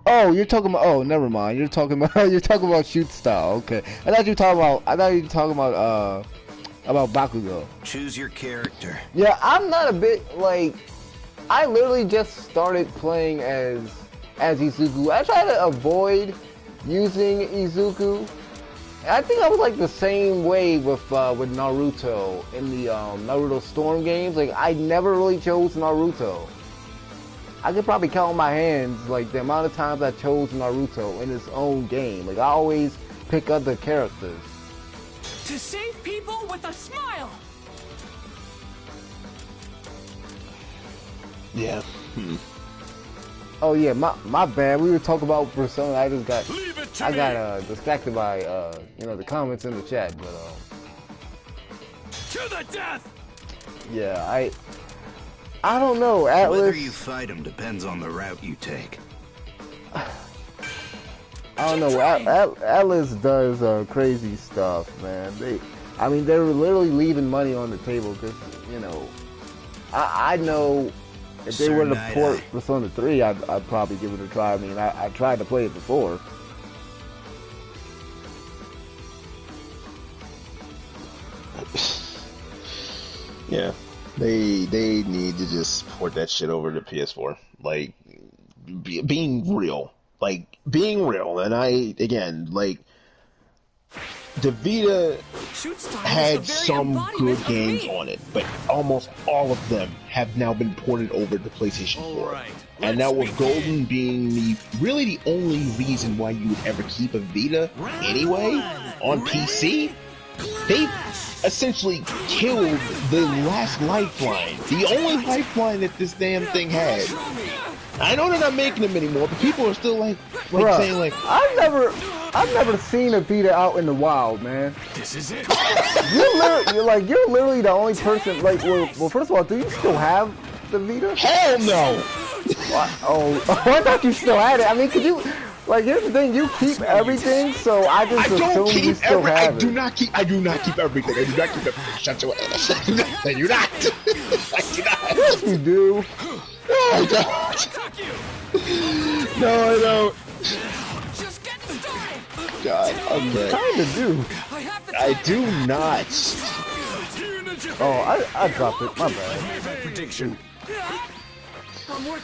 Oh, you're talking about. Oh, never mind. You're talking about shoot style. Okay, I thought you were talking about Bakugo. Choose your character. Yeah, I'm not a bit like. I literally just started playing as Izuku. I try to avoid using Izuku. I think I was like the same way with Naruto in the Naruto Storm games. Like I never really chose Naruto. I could probably count on my hands like the amount of times I chose Naruto in his own game. Like I always pick other characters. To save people with a smile. Yeah. Oh yeah, my bad. We were talking about Persona. I got distracted by the comments in the chat, but to the death. Yeah, I don't know. Atlas. Whether you fight him depends on the route you take. I don't know. Atlas does crazy stuff, man. They're literally leaving money on the table because I know. If they were to port Persona 3, I'd probably give it a try. I mean, I tried to play it before. Yeah, they need to just port that shit over to PS4. Like, being real. And the Vita had some good games on it, but almost all of them have now been ported over to PlayStation 4. Right. And now with Golden being really the only reason why you would ever keep a Vita anyway on PC, they've essentially killed the last lifeline. The only lifeline that this damn thing had. I know they're not making them anymore, but people are still saying I've never seen a Vita out in the wild, man. This is it. You're literally the only person. Like, well, first of all, do you still have the Vita? Hell no. What? Oh, I thought you still had it. I mean, could you? Like, here's the thing: you keep everything, so I just assume you still have it. I do not keep everything. I do not keep everything. Shut your ass. I do not. I do not. Yes, you do. Oh God. No, I don't. Just get started. God, okay. Kinda do. I do not. Oh, I dropped it. My bad. Prediction. But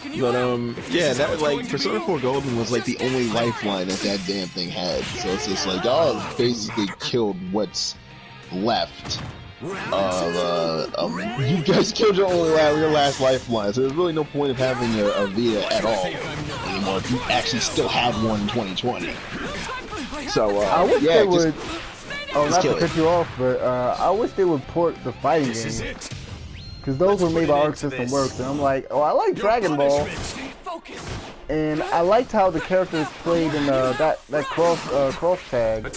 yeah, that like Persona 4 Golden was like the only lifeline that damn thing had. So it's just like y'all basically killed what's left of you guys killed your last lifeline. So there's really no point of having a Vita at all anymore if you actually still have one in 2020. So I wish they would. Oh, not to cut you off, but I wish they would port the fighting games. Because those were made by Arc System Works, and I'm like, oh, I like Dragon Ball. And I liked how the characters played in that cross tag.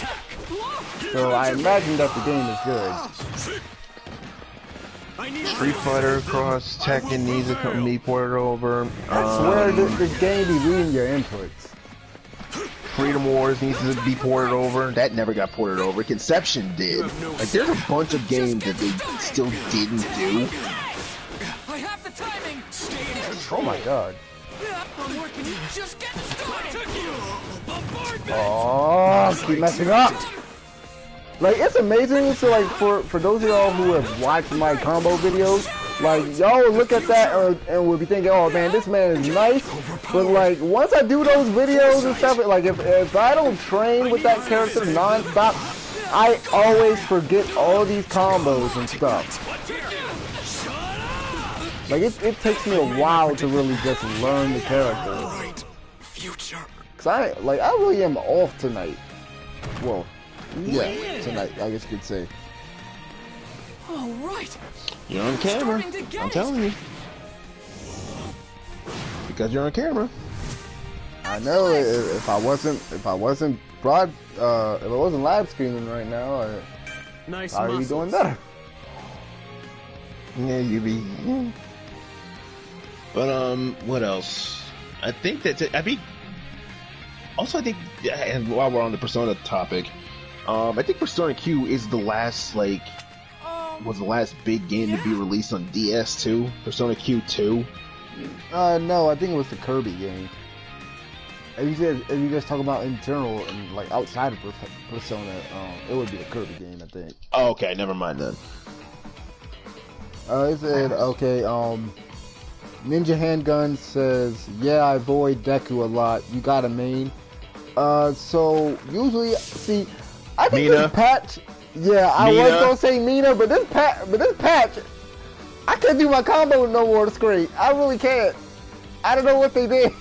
So I imagine that the game is good. Street Fighter cross Tekken needs to be ported over. I swear this game be reading your inputs. Freedom Wars needs to be ported over. That never got ported over. Conception did. Like, there's a bunch of games that they still didn't do. I have the timing. Stay in Oh my god. Just get started. Oh, keep messing up. Like, it's amazing. So, like, for those of y'all who have watched my combo videos, like, y'all look at that and will be thinking, oh man, this man is nice. But like, once I do those videos and stuff, like, if I don't train with that character non-stop, I always forget all these combos and stuff. Like, it takes me a while to really just learn the character. Cause I really am off tonight. Well, yeah, tonight, I guess you could say. All right. You're on camera. I'm telling you. Because you're on camera. I know. If I wasn't live streaming right now, I'd be doing better. Yeah, you be. Yeah. But what else? I think that's it. I mean, also I think, and while we're on the Persona topic, I think Persona Q is the last was the last big game to be released on DS too. Persona Q 2. No, I think it was the Kirby game. If you guys talk about in general and like outside of Persona, it would be the Kirby game, I think. Oh, okay, never mind then. It said, okay, Ninja Handgun says, yeah, I void Deku a lot. You got a main. So usually, see, I think Mina. this patch. Yeah, I was gonna say Mina, but this patch, I can't do my combo no more. It's great. I really can't. I don't know what they did.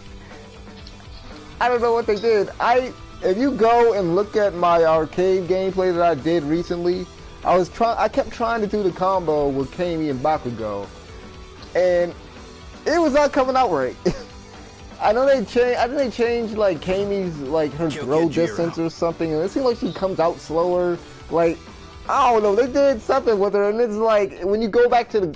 If you go and look at my arcade gameplay that I did recently, I kept trying to do the combo with Kami and Bakugo, and it was not coming out right. I know they changed. I think they changed like Kami's like her throw distance or something, and it seems like she comes out slower. Like, I don't know, they did something with her, and it's like when you come back to the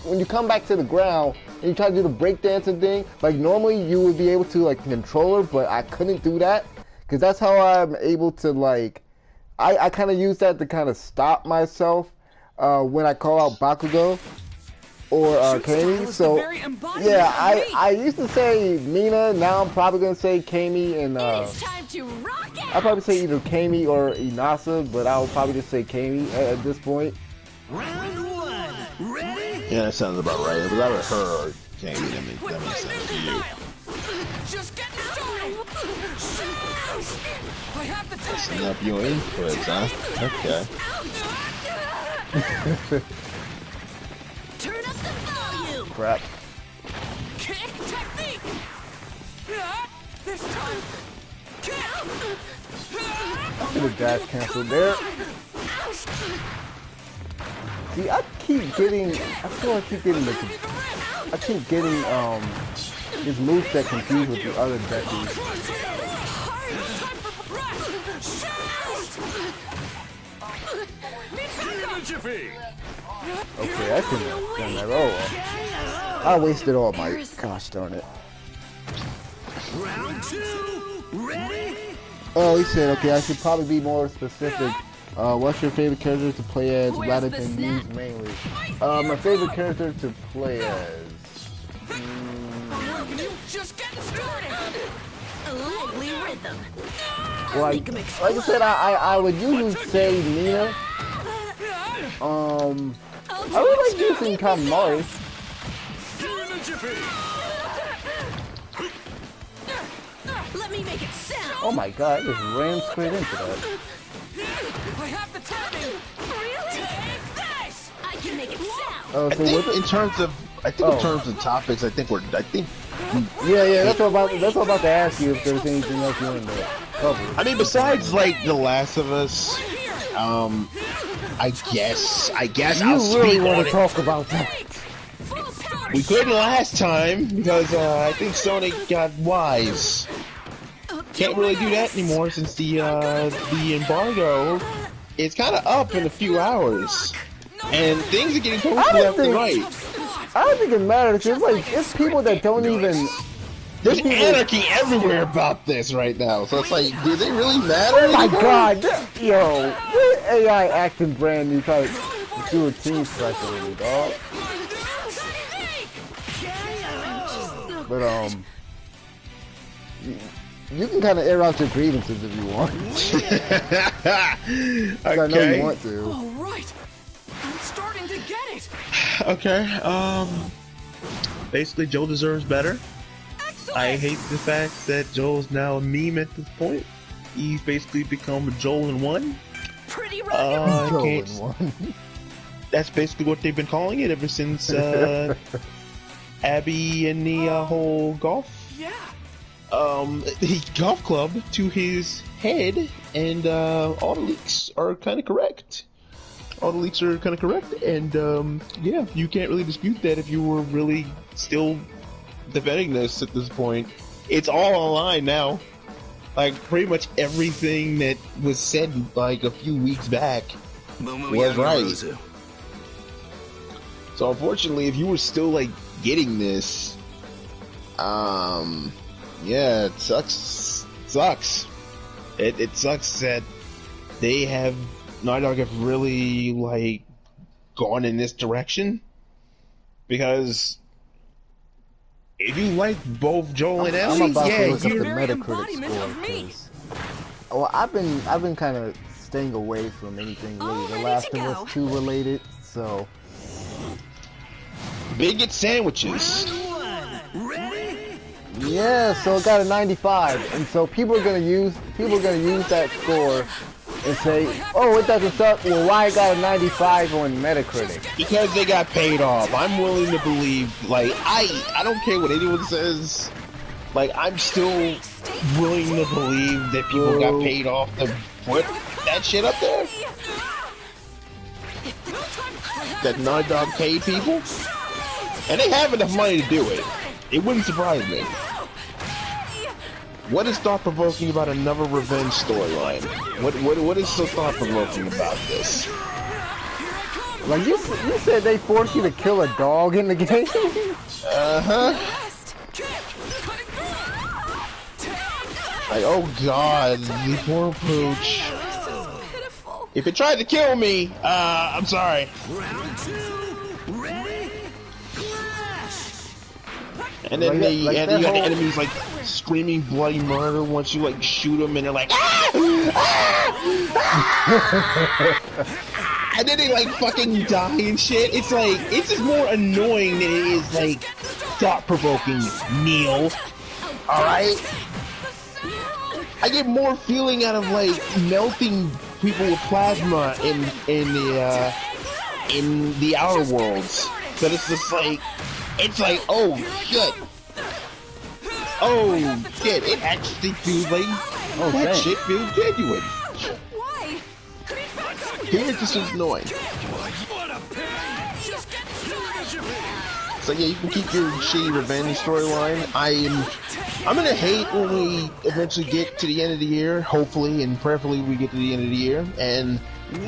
ground and you try to do the breakdancing thing, like normally you would be able to like control her, but I couldn't do that because that's how I'm able to like. I kind of use that to kind of stop myself when I call out Bakugo or Kami. So yeah, I used to say Mina. Now I'm probably gonna say Kami and I'll probably say either Kami or Inasa, but I'll probably just say Kami at this point. Round one, ready? Yeah, that sounds about right. It was either her or Kami. That makes sense to you. Just get started. I have the Setting up your inputs, huh? Okay. Turn up the volume. Crap. kick technique. This time. Should have dash canceled there. See, I keep getting his moveset confused with the other Deckies. Okay, I couldn't have done that at all. I wasted all my, gosh darn it. Round two, ready? Oh, he said, okay, I should probably be more specific. What's your favorite character to play as rather than use mainly? My favorite character to play as... Just getting started. A lively rhythm. Like I said, I would usually say Nina. I really like using Kamari. Let me make it sound. Oh my god, I just ran straight into that. I have the timing. Really? Take this. I can make it sound. So I think with in terms of in terms of topics, I think yeah, that's what I'm about to ask you if there's anything else you wanted to cover. I mean, besides like The Last of Us, I guess You I'll really speak want on to it. talk about that? We couldn't last time because I think Sony got wise. Can't really do that anymore since the embargo is kind of up in a few hours, and things are getting posted left and right. I don't think it matters. It's like it's people that don't even. There's anarchy everywhere about this right now, so it's like, do they really matter? Oh my god, yo, this AI acting brand new try to do a team pressure with me, dog. But you can kind of air out your grievances if you want. Okay. I know you want to. All right, I'm starting to get it. Okay. Basically, Joel deserves better. I hate the fact that Joel's now a meme at this point. He's basically become a Joel in one. Pretty Joel in one. That's basically what they've been calling it ever since Abby and the whole golf. Yeah. The golf club to his head, and all the leaks are kind of correct. And yeah, you can't really dispute that if you were really still defending this at this point. It's all online now. Like, pretty much everything that was said like a few weeks back was right. So unfortunately, if you were still like getting this, yeah, it sucks. It sucks that they have Naughty Dog have really like gone in this direction, because if you like both Joel and Ellie, I'm about yeah, to look up the very Metacritic embodiment score. of me. 'Cause- well, I've been kind of staying away from anything really All The ready Last to of go. Us 2 related. So bigot sandwiches. yeah, so it got a 95, and so people are gonna use that score and say, oh, it doesn't suck. Well, why it got a 95 on Metacritic? Because they got paid off. I'm willing to believe, like, I don't care what anyone says. Like, I'm still willing to believe that people got paid off to put that shit up there. That Naughty Dog paid people. And they have enough money to do it. It wouldn't surprise me. What is thought-provoking about another revenge storyline? What is so thought-provoking about this? Like you said, they forced you to kill a dog in the game. Like, oh god, the poor pooch. If it tried to kill me, I'm sorry. Round two, ready, clash! And then Like you that got the whole- enemies like screaming bloody murder once you like shoot them, and they're like, ah! Ah! And then they like fucking die and shit. It's like, it's just more annoying than it is like thought-provoking, Neil. Alright? I get more feeling out of like melting people with plasma in the Outer Worlds. But it's just like, oh shit. Oh shit, it actually feels like that dang. shit feels genuine. Why? Here it's just annoying. So yeah, you can keep your shitty revenge storyline. I'm gonna hate when we eventually get to the end of the year, hopefully and prayerfully we get to the end of the year, and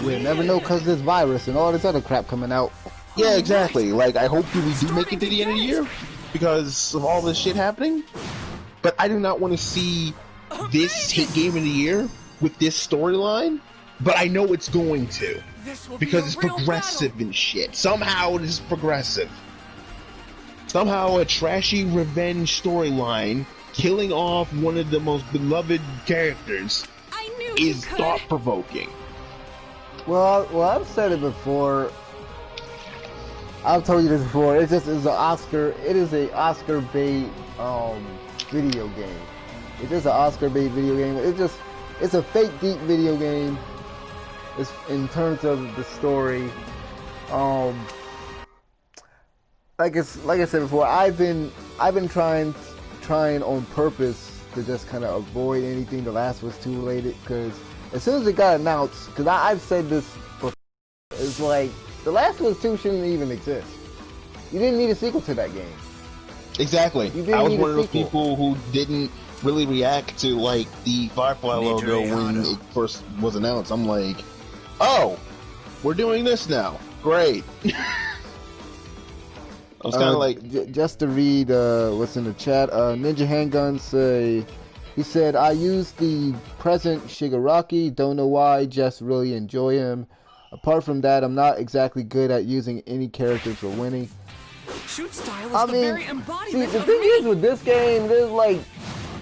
We'll never know because this virus and all this other crap coming out. yeah, exactly. Like, I hope that we do make it to the end of the year because of all this shit happening. But I do not want to see this hit game of the year with this storyline. But I know it's going to because it's progressive and shit. Somehow it is progressive. Somehow a trashy revenge storyline killing off one of the most beloved characters is thought-provoking. Well, I've said it before. I've told you this before. It is an Oscar bait video game. It's just an Oscar bait video game. It's a fake deep video game. It's in terms of the story. Like I said before, I've been trying on purpose to just kind of avoid anything The Last of Us 2 related, because as soon as it got announced, because I've said this before, it's like The Last of Us 2 shouldn't even exist. You didn't need a sequel to that game. Exactly. I was one of those people who didn't really react to like the Firefly logo when it first was announced. I'm like, oh, we're doing this now. Great. I was kind of like... Just to read what's in the chat, Ninja Handgun say... He said, I use the present Shigaraki, don't know why, just really enjoy him. Apart from that, I'm not exactly good at using any characters for winning. Shoot style is the very embodiment the thing is with this game, there's like,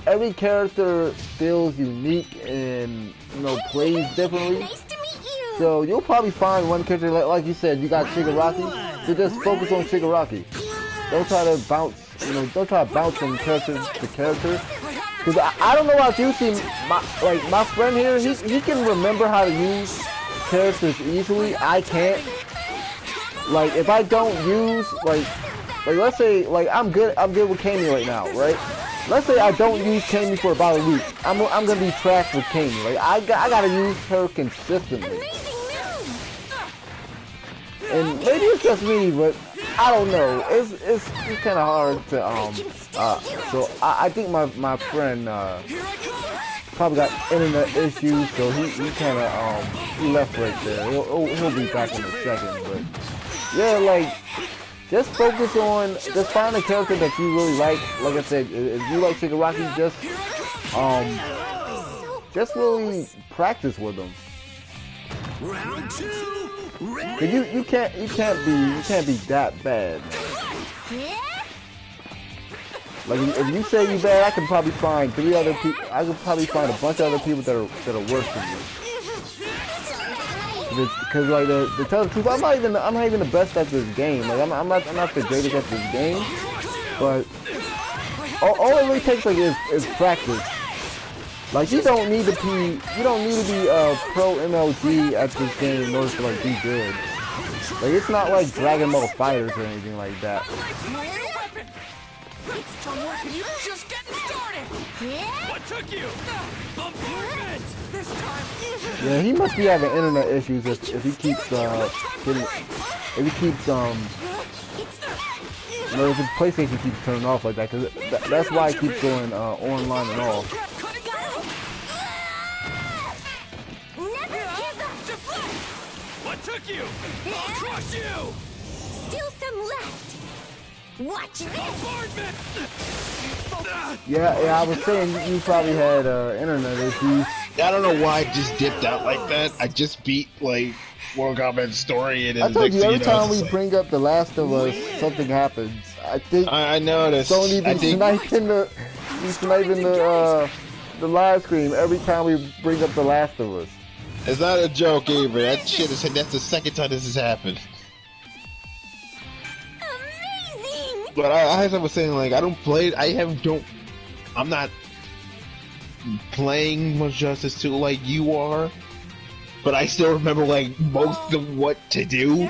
every character feels unique and, you know, plays differently. Nice to meet you. So you'll probably find one character, like you said, you got Shigaraki, so just focus on Shigaraki. Don't try to bounce, you know, don't try to bounce from character to character. Because I don't know about you, see, my friend here, he can remember how to use characters easily. I can't. Like, if I don't use, like let's say, like, I'm good with Kami right now, right? Let's say I don't use Kami for about a week. I'm gonna be trash with Kami. Like, I gotta use her consistently. And maybe it's just me, but I don't know. It's kind of hard to so I think my friend probably got internet issues, so he kind of he left right there. He'll be back in a second, but yeah, like, just focus on, just find a character that you really like. Like I said, if you like Shigaraki, just really practice with them. Round 2. You can't be that bad. Like, if you say you bad, I can probably find 3 other people. I can probably find a bunch of other people that are worse than you. Because like to tell the truth, I'm not even the best at this game. Like I'm not the greatest at this game. But all it really takes like is practice. Like, you don't need to be pro MLG at this game in order to like be good. Like, it's not like Dragon Ball FighterZ or anything like that. You just getting started. What took you? Bombardment. This time. Yeah, he must be having internet issues if he keeps you know, if his PlayStation keeps turning off like that, because that's why it keeps going online and all. What took you? I'll crush you! Still some left. Watch this. Bombardment! Yeah, I was saying you probably had internet issues. I don't know why I just dipped out like that. I just beat like World Combat Story, and I told you every time we bring up The Last of Us, something happens. I think I noticed. Sony be sniping the live stream every time we bring up The Last of Us. It's not a joke either. That shit that's the second time this has happened. Amazing. But as I was saying, like, I'm not playing much Justice 2 like you are, but I still remember like most of what to do.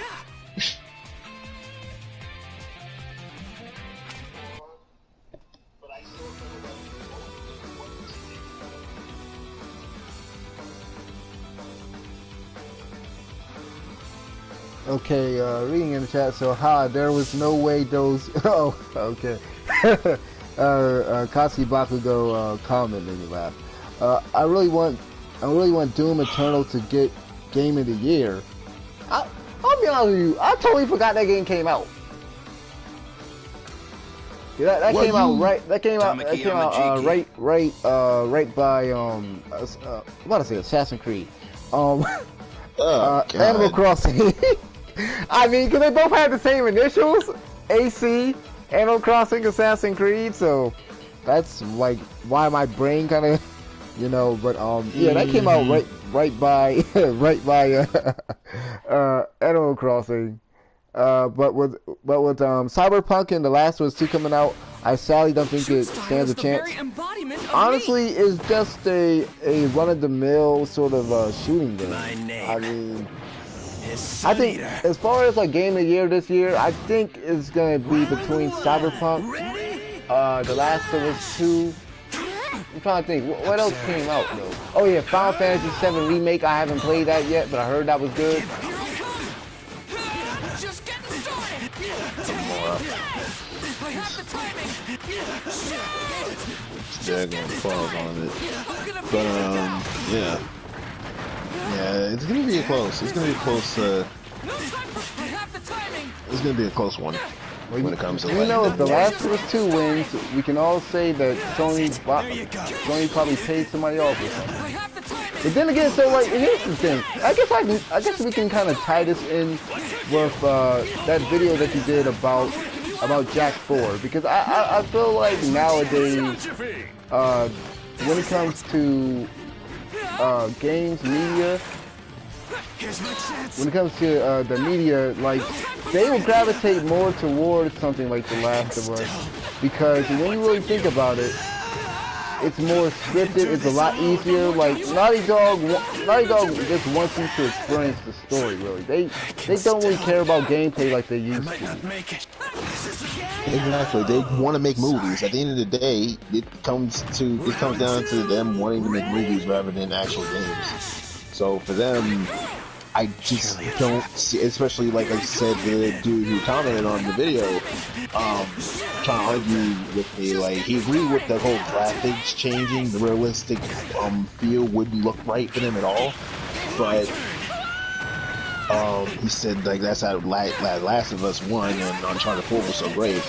Okay, reading in the chat, so there was no way those, oh, okay. Kasi Bakugo comment made me laugh. I really want Doom Eternal to get Game of the Year. I'll be honest with you, I totally forgot that game came out. Yeah, that came out right by I'm about to say Assassin's Creed. Animal Crossing. I mean, because they both had the same initials, AC, Animal Crossing, Assassin's Creed, so that's like why my brain kind of, you know. But yeah, that came out right by Animal Crossing. But with Cyberpunk and The Last of Us 2 coming out, I sadly don't think it stands a chance. Honestly, it's just a run-of-the-mill sort of shooting game. I mean, I think as far as like Game of the Year this year, I think it's gonna be between Cyberpunk, The Last of Us 2, I'm trying to think. What else came out though? Oh yeah, Final Fantasy VII Remake. I haven't played that yet, but I heard that was good. Just getting started. I have the timing. They're gonna pause on it. But yeah. Yeah, it's gonna be close. It's gonna be close. It's gonna be a close one when it comes to. You know, if The Last of Us 2 wins, we can all say that Sony probably paid somebody off or something. But then again, so like, here's the thing. I guess we can kind of tie this in with that video that you did about Jack 4, because I feel like nowadays, when it comes to games, media, when it comes to the media, like, they will gravitate more towards something like The Last of Us, because when you really think about it, it's more scripted, it's a lot easier. Like, Naughty Dog just wants you to experience the story, really. They don't really care about gameplay like they used to. Exactly. They want to make movies. At the end of the day, it comes down to them wanting to make movies rather than actual games. So for them, I just don't see, especially like I said, the dude who commented on the video, trying to argue with me, like, he agreed with the whole graphics changing, the realistic feel wouldn't look right for them at all, but he said, like, that's how Last of Us 1 and Uncharted 4 was so great,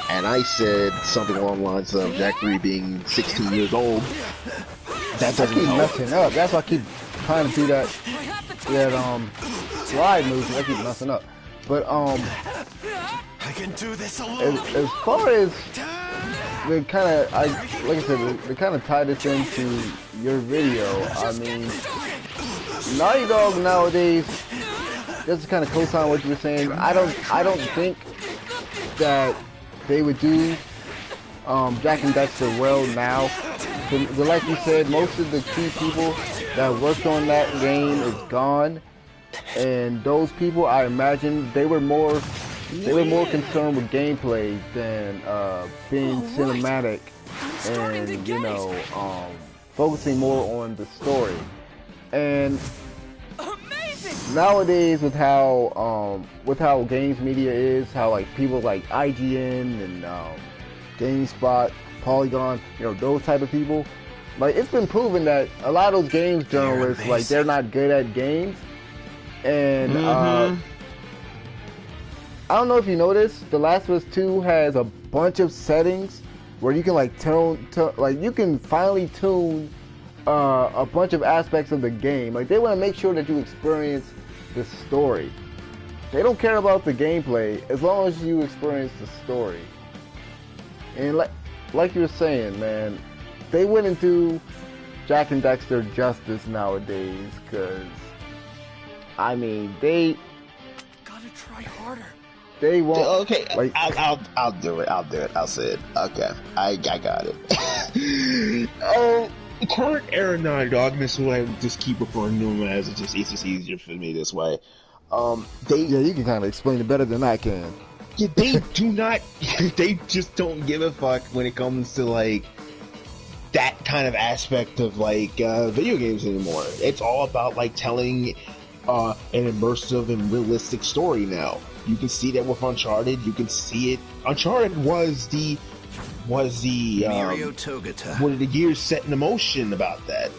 and I said something along the lines of Jack 3 being 16 years old. That doesn't help. Messing up. That's why I keep trying to do that slide moves. I keep messing up. But I can do this alone. As far as they kind of, like I said, they kind of tie this into your video. I mean, Naughty Dog nowadays, just to kind of co-sign what you were saying, I don't think that they would do Jack and Dexter well now. But like you said, most of the key people that worked on that game is gone, and those people, I imagine, they were more concerned with gameplay than being cinematic and, you know, focusing more on the story. And nowadays, with how games media is, how like people like IGN and GameSpot, Polygon, you know, those type of people, like, it's been proven that a lot of those games journalists, like, they're not good at games. And I don't know if you noticed, The Last of Us 2 has a bunch of settings where you can like you can finely tune a bunch of aspects of the game. Like, they want to make sure that you experience the story. They don't care about the gameplay as long as you experience the story. And like you were saying, man, they wouldn't do Jack and Dexter justice nowadays, because, I mean, they gotta try harder. They won't. Okay, like, I'll do it. I'll say it. Okay, I got it. Current era Naughty Dog, this is what I just keep referring to them as. It's just easier for me this way. You can kind of explain it better than I can. Yeah, they do not. They just don't give a fuck when it comes to like that kind of aspect of like video games anymore. It's all about like telling an immersive and realistic story now. You can see that with Uncharted. You can see it. Uncharted was the years set in motion about that.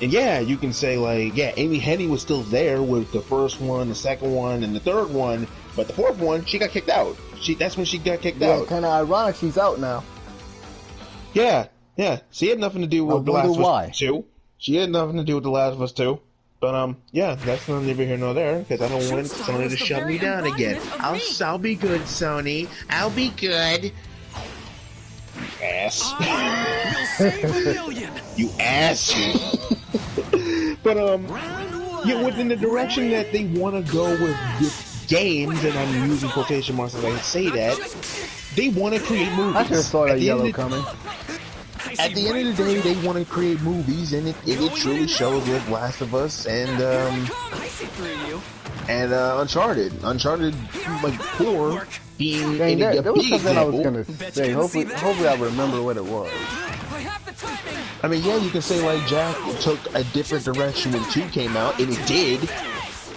And yeah, you can say like, yeah, Amy Hennig was still there with the first one, the second one, and the third one, but the fourth one, she got kicked out. That's when she got kicked out. Yeah, kind of ironic she's out now. Yeah. She had nothing to do with The Last of Us 2. She had nothing to do with The Last of Us 2. But yeah, that's neither here nor there, because I don't want Sony to shut me down again. I'll be good, Sony. I'll be good. You ass. You ass. But yeah, within the direction that they want to go with games, and I'm using quotation marks as I say that, they want to create movies. I just saw that yellow coming. At the end of the day, they want to create movies, and it truly shows with Last of Us and Uncharted. Uncharted, like, 4 being there was big something example. I was gonna say. Hopefully I remember what it was. I mean, yeah, you can say like Jack took a different direction when 2 came out, and it did.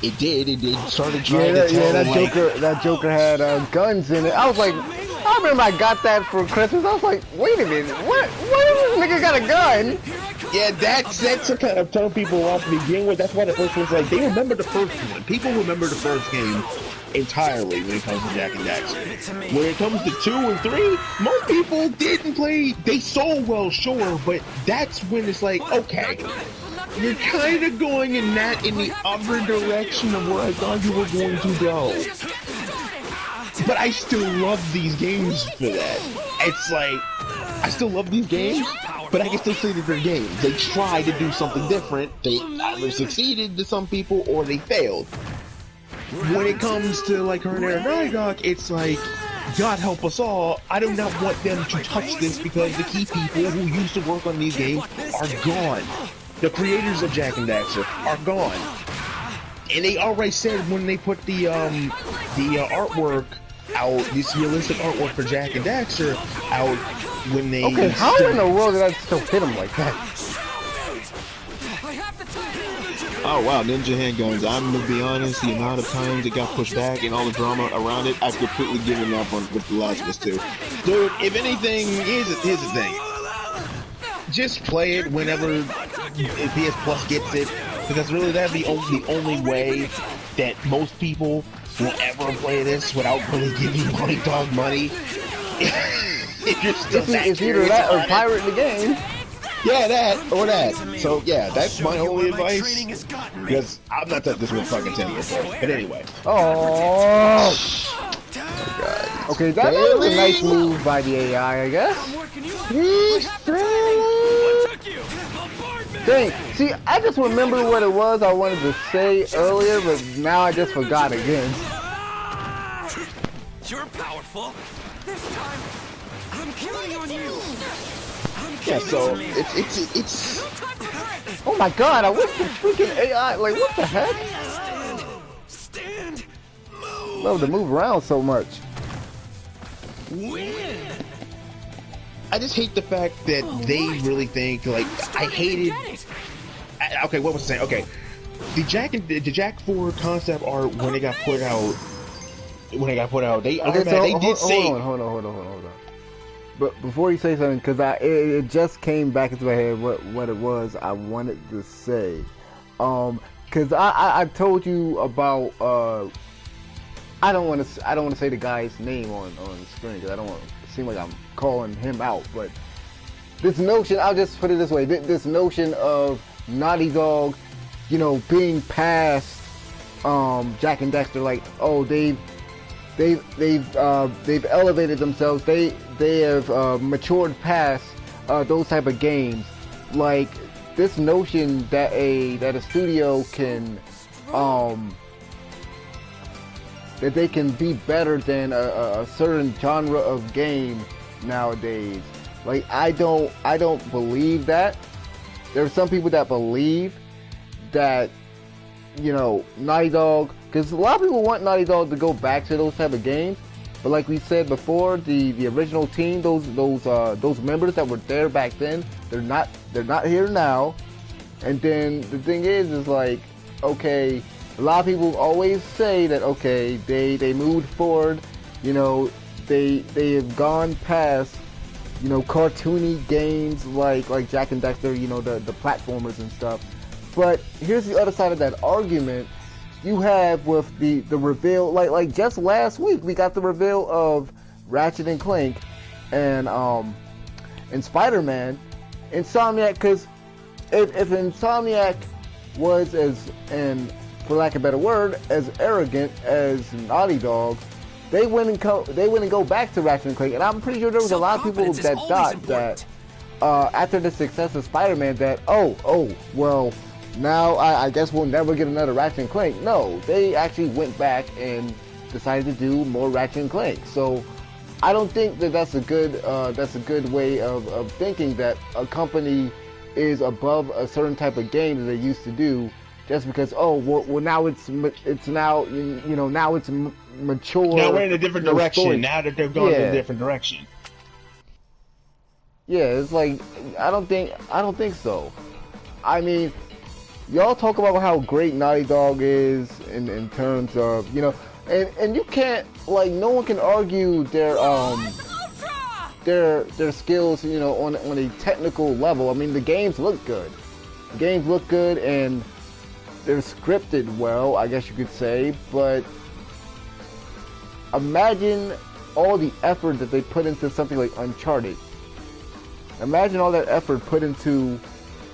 It started trying to tell that Joker had guns in it. I was like, I remember I got that for Christmas. I was like, wait a minute, what this nigga got a gun? Yeah, that's to kind of turn people off to begin with. That's why the first one's like, they remember the first one. People remember the first game entirely when it comes to Jak and Daxter. When it comes to 2 and 3, most people didn't play. They sold well, sure, but that's when it's like, okay, you're kind of going in the other direction of where I thought you were going to go. But I still love these games for that. It's like, I still love these games, but I can still say that they're games. They try to do something different. They either succeeded to some people or they failed. When it comes to like her and Naughty Dog, it's like, God help us all, I do not want them to touch this because the key people who used to work on these games are gone. The creators of Jak and Daxter are gone. And they already said when they put the artwork out, this realistic artwork for Jak and Daxter out, when they... Okay, how in the world did I still hit him like that? Oh wow, ninja handguns. I'm gonna be honest, the amount of times it got pushed back and all the drama around it, I've completely given up on with The Last of Us 2. Dude, if anything, here's the thing. Just play it whenever PS Plus gets it, because really that's the only way that most people will ever play this without really giving Naughty Dog money. If you're still it's either that or pirate the game. Yeah, that or that. So yeah, that's my only advice. Because I'm not touching this with fucking 10 years old. But anyway. Oh God. Okay, that was a nice move by the AI, I guess. Dang, see, I just remember what it was I wanted to say earlier, but now I just forgot again. You're powerful. This time, I'm counting on you. Yeah, so it's. Oh my God! I wish the freaking AI, like, what the heck? Stand. Move. Love to move around so much. Win. I just hate the fact that they really think like I hated. Okay, what was I saying? Okay, the Jak 4 concept art when it got put out. They did say. Hold on. But before you say something, because it just came back into my head what it was I wanted to say, because I told you about I don't want to say the guy's name on the screen because I don't want to seem like I'm calling him out, but this notion, I'll just put it this way, this notion of Naughty Dog, you know, being past Jak and Daxter, like, oh, they've elevated themselves. They have matured past those type of games. Like this notion that a studio can that they can be better than a certain genre of game nowadays. Like I don't believe that. There are some people that believe that, you know, Naughty Dog, because a lot of people want Naughty Dog to go back to those type of games, but like we said before, the original team, those members that were there back then, they're not here now. And then the thing is like, okay, a lot of people always say that, okay, they moved forward, you know, they have gone past, you know, cartoony games like Jak and Daxter, you know, the platformers and stuff. But here's the other side of that argument. You have with the reveal, like just last week we got the reveal of Ratchet and Clank and Spider-Man. Insomniac, because if Insomniac was as, and for lack of a better word, as arrogant as Naughty Dog, they wouldn't go back to Ratchet and Clank. And I'm pretty sure there was a lot of people that thought that after the success of Spider-Man that well, now I guess we'll never get another Ratchet and Clank. No, they actually went back and decided to do more Ratchet and Clank. So I don't think that that's a good way of thinking that a company is above a certain type of game that they used to do just because well now it's now you know now it's mature. Now we're in a different direction. Now that they've gone in a different direction. Yeah, it's like I don't think so. I mean, y'all talk about how great Naughty Dog is in terms of, you know, and you can't, like, no one can argue their skills, you know, on a technical level. I mean, the games look good. The games look good and they're scripted well, I guess you could say, but imagine all the effort that they put into something like Uncharted. Imagine all that effort put into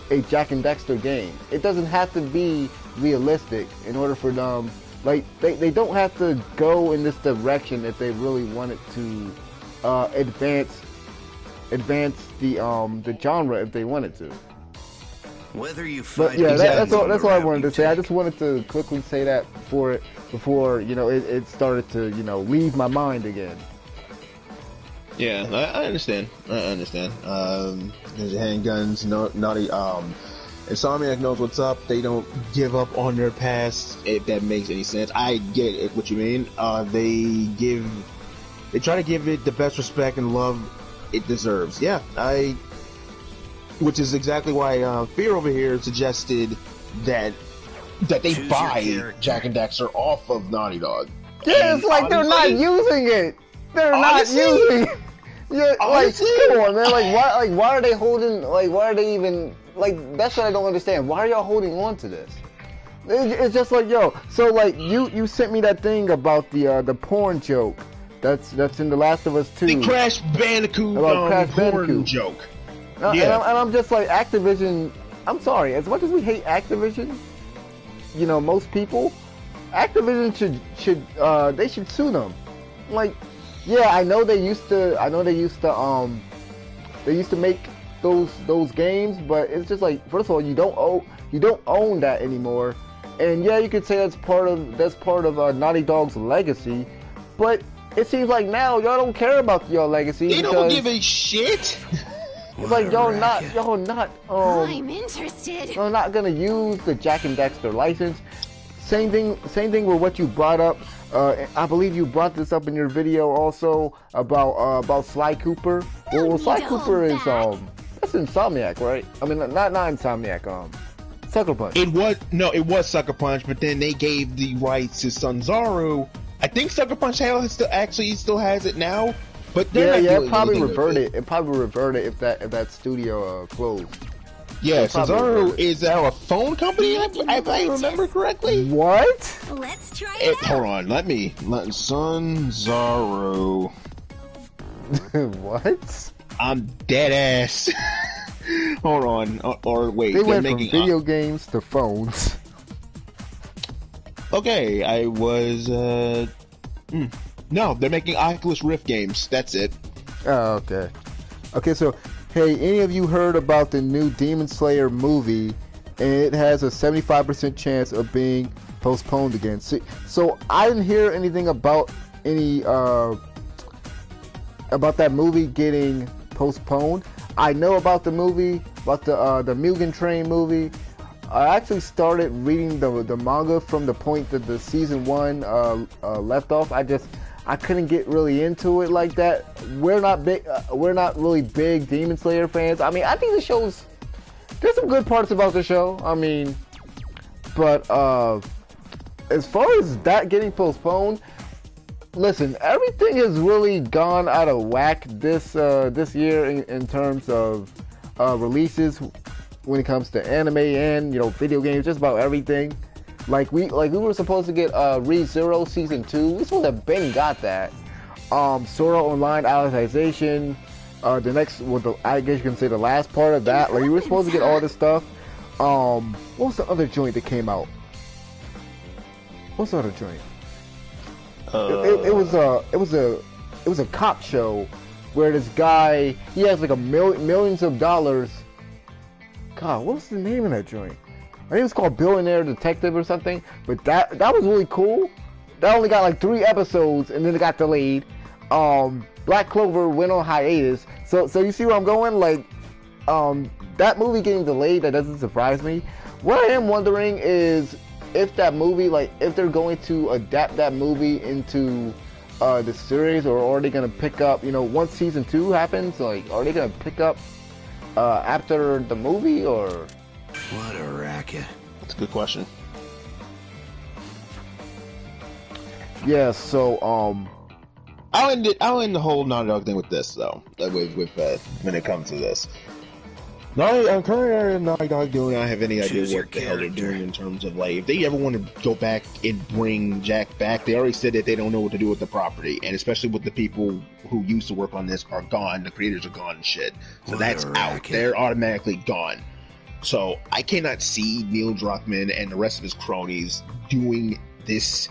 a Jak and Daxter game. It doesn't have to be realistic in order for them, like, they don't have to go in this direction if they really wanted to advance the genre if they wanted to. Whether you but yeah, that's all I wanted to say. I just wanted to quickly say that before you know it started to, you know, leave my mind again. Yeah, I understand. There's handguns, naughty. Insomniac knows what's up. They don't give up on their past, if that makes any sense. I get it, what you mean. They try to give it the best respect and love it deserves. Yeah, which is exactly why Fear over here suggested that they buy Jak and Daxter off of Naughty Dog. Yeah, it's like they're not using it. They're not using it. Yeah, like, come on, man. Why are they holding? Why are they even? That's what I don't understand. Why are y'all holding on to this? It's just like, yo. So like, you sent me that thing about the porn joke. That's in The Last of Us 2. The Crash Bandicoot porn joke. Yeah. And I'm just like, Activision. I'm sorry. As much as we hate Activision, you know, most people, Activision should sue them. Like, yeah, I know they used to make those games, but it's just like, first of all, you don't own that anymore. And yeah, you could say that's part of Naughty Dog's legacy, but it seems like now y'all don't care about your legacy. They don't give a shit. It's like y'all not I'm interested. Y'all not gonna use the Jak and Daxter license. Same thing with what you brought up. I believe you brought this up in your video also about Sly Cooper. Well, Sly Cooper is that's Insomniac, right? I mean, not Insomniac. Sucker Punch. It was Sucker Punch, but then they gave the rights to Sanzaru. I think Sucker Punch still has it now, but it probably reverted. It probably reverted if that studio closed. Yeah, Sanzaru is now a phone company, if I remember correctly. What? Let's try it out. Hold on, let Sanzaru. What? I'm dead ass. Hold on, or wait. They went from video games to phones. Okay, I was. No, they're making Oculus Rift games. That's it. Oh, okay. Okay, so hey, any of you heard about the new Demon Slayer movie? And it has a 75% chance of being postponed again. So I didn't hear anything about about that movie getting postponed. I know about the movie, about the Mugen Train movie. I actually started reading the manga from the point that the season 1 left off. I couldn't get really into it like that. We're not really big Demon Slayer fans. I mean, I think there's some good parts about the show. I mean, but as far as that getting postponed, listen, everything has really gone out of whack this year in terms of releases when it comes to anime and, you know, video games, just about everything. Like we were supposed to get Re:Zero Season 2. We supposed to have been got that. Sword Art Online Alicization. The next, I guess you can say the last part of that. Like, you were supposed to get all this stuff. What was the other joint that came out? What's the other joint? It was a cop show where this guy, he has like millions of dollars. God, what was the name of that joint? I think it was called Billionaire Detective or something. But that was really cool. That only got like 3 episodes and then it got delayed. Black Clover went on hiatus. So you see where I'm going? Like, that movie getting delayed, that doesn't surprise me. What I am wondering is if that movie, like, if they're going to adapt that movie into the series, or are they gonna pick up? You know, once season 2 happens, like, are they gonna pick up after the movie, or? What a racket! That's a good question. Yeah. So I'll end the whole Naughty Dog thing with this though. With when it comes to this. I'm currently Naughty Dog doing. I don't have any idea what the hell they're doing in terms of, like, if they ever want to go back and bring Jack back. They already said that they don't know what to do with the property, and especially with the people who used to work on this are gone. The creators are gone and shit. So that's out. They're automatically gone. So I cannot see Neil Druckmann and the rest of his cronies doing this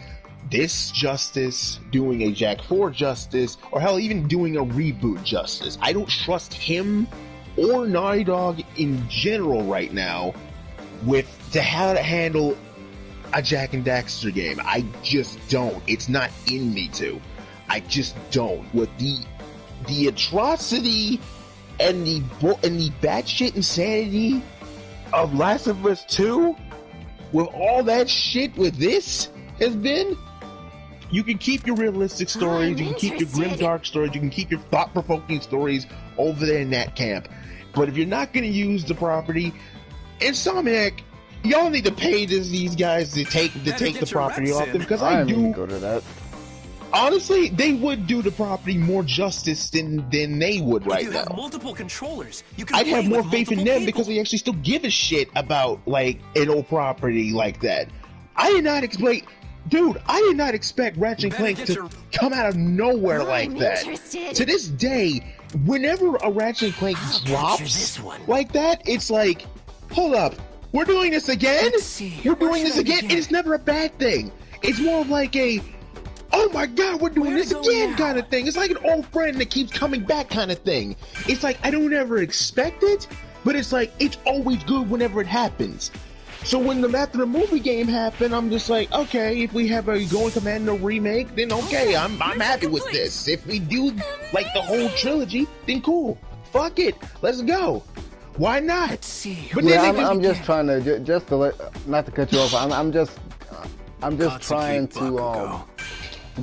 justice, doing a Jack 4 justice, or hell, even doing a reboot justice. I don't trust him or Naughty Dog in general right now with to how to handle a Jack and Daxter game. I just don't. It's not in me to. I just don't. With the atrocity and the batshit insanity of Last of Us 2, with all that shit with this has been, you can keep your realistic stories, you can keep your grim dark stories, you can keep your thought-provoking stories over there in that camp. But if you're not going to use the property, Insomniac, y'all need to pay these guys to take the property off them, because I do go to that. Honestly, they would do the property more justice than they would right now. Have multiple controllers. You can I'd have more faith in them people. because they actually still give a shit about, like, an old property like that. I did not expect Ratchet & Clank to come out of nowhere like that. To this day, whenever a Ratchet & Clank drops like that, it's like, hold up, we're doing this again? We're doing this again? And it's never a bad thing. It's more of like a, oh my god, we're doing this again kind of thing. It's like an old friend that keeps coming back kind of thing. It's like, I don't ever expect it, but it's like, it's always good whenever it happens. So when after the movie game happened, I'm just like, okay, if we have a Going Commando remake, then okay, I'm happy with this. If we do like the whole trilogy, then cool. Fuck it, let's go. Why not? Let's see. But yeah, I'm just trying to just to let, not to cut you off. I'm just trying to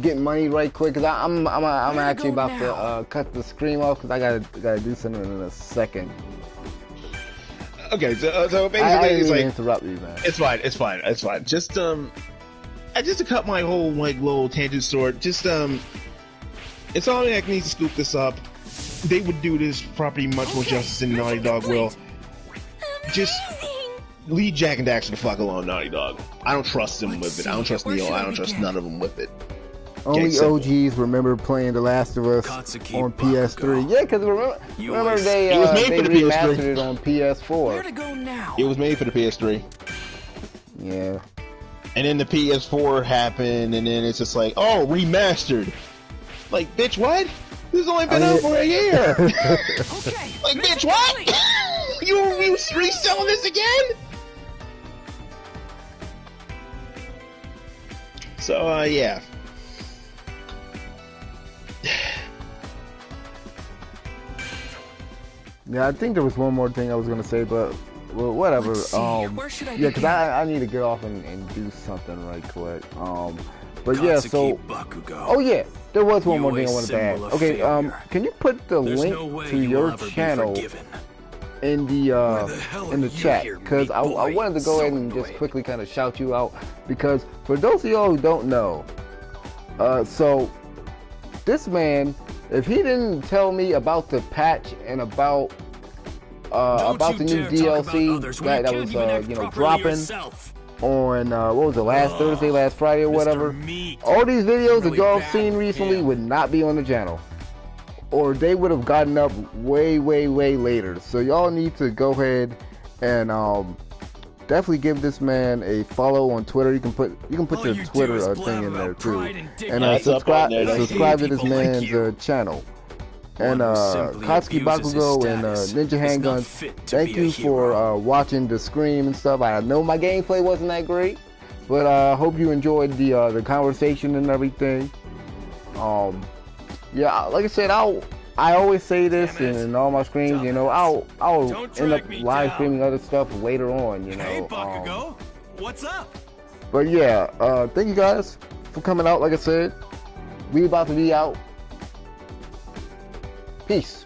get money right quick, because I'm actually about to cut the stream off, because I gotta do something in a second. Okay, so basically, I didn't it's like, interrupt you, man. It's fine. Just to cut my whole like little tangent short. Just Insomniac needs to scoop this up. They would do this property much more justice than Naughty Dog will. Just leave Jack and Daxter the fuck alone, Naughty Dog. I don't trust them with it. I don't trust Neil. I don't trust none of them with it. Only OGs remember playing The Last of Us on PS3. Yeah, because remember they remastered it on PS4. Where to go now? It was made for the PS3. Yeah. And then the PS4 happened, and then it's just like, oh, remastered. Like, bitch, what? This has only been out for a year. Okay. Like, bitch, what? you reselling this again? So, yeah. Yeah, I think there was one more thing I was gonna say, but well, whatever. Yeah, because I need to get off and do something right quick. But yeah, so oh yeah, there was one more thing I wanted to add. Okay, can you put the link to your channel in the chat? Because I wanted to go ahead and just quickly kind of shout you out, because for those of y'all who don't know, so this man, if he didn't tell me about the patch and about the new DLC that was dropping on what was it, last Thursday, last Friday, or whatever, all these videos that y'all seen recently would not be on the channel, or they would have gotten up way later. So y'all need to go ahead and definitely give this man a follow on Twitter. You can put your Twitter thing in there too, and subscribe to this man's channel. And Katsuki Bakugo and Ninja Handgun, thank you for watching the stream and stuff. I know my gameplay wasn't that great, but I hope you enjoyed the conversation and everything. Yeah, like I said, I always say this in all my streams, you know, I'll end up live streaming other stuff later on, you know. Hey, Bakugo, what's up? But yeah, thank you guys for coming out, like I said. We about to be out. Peace.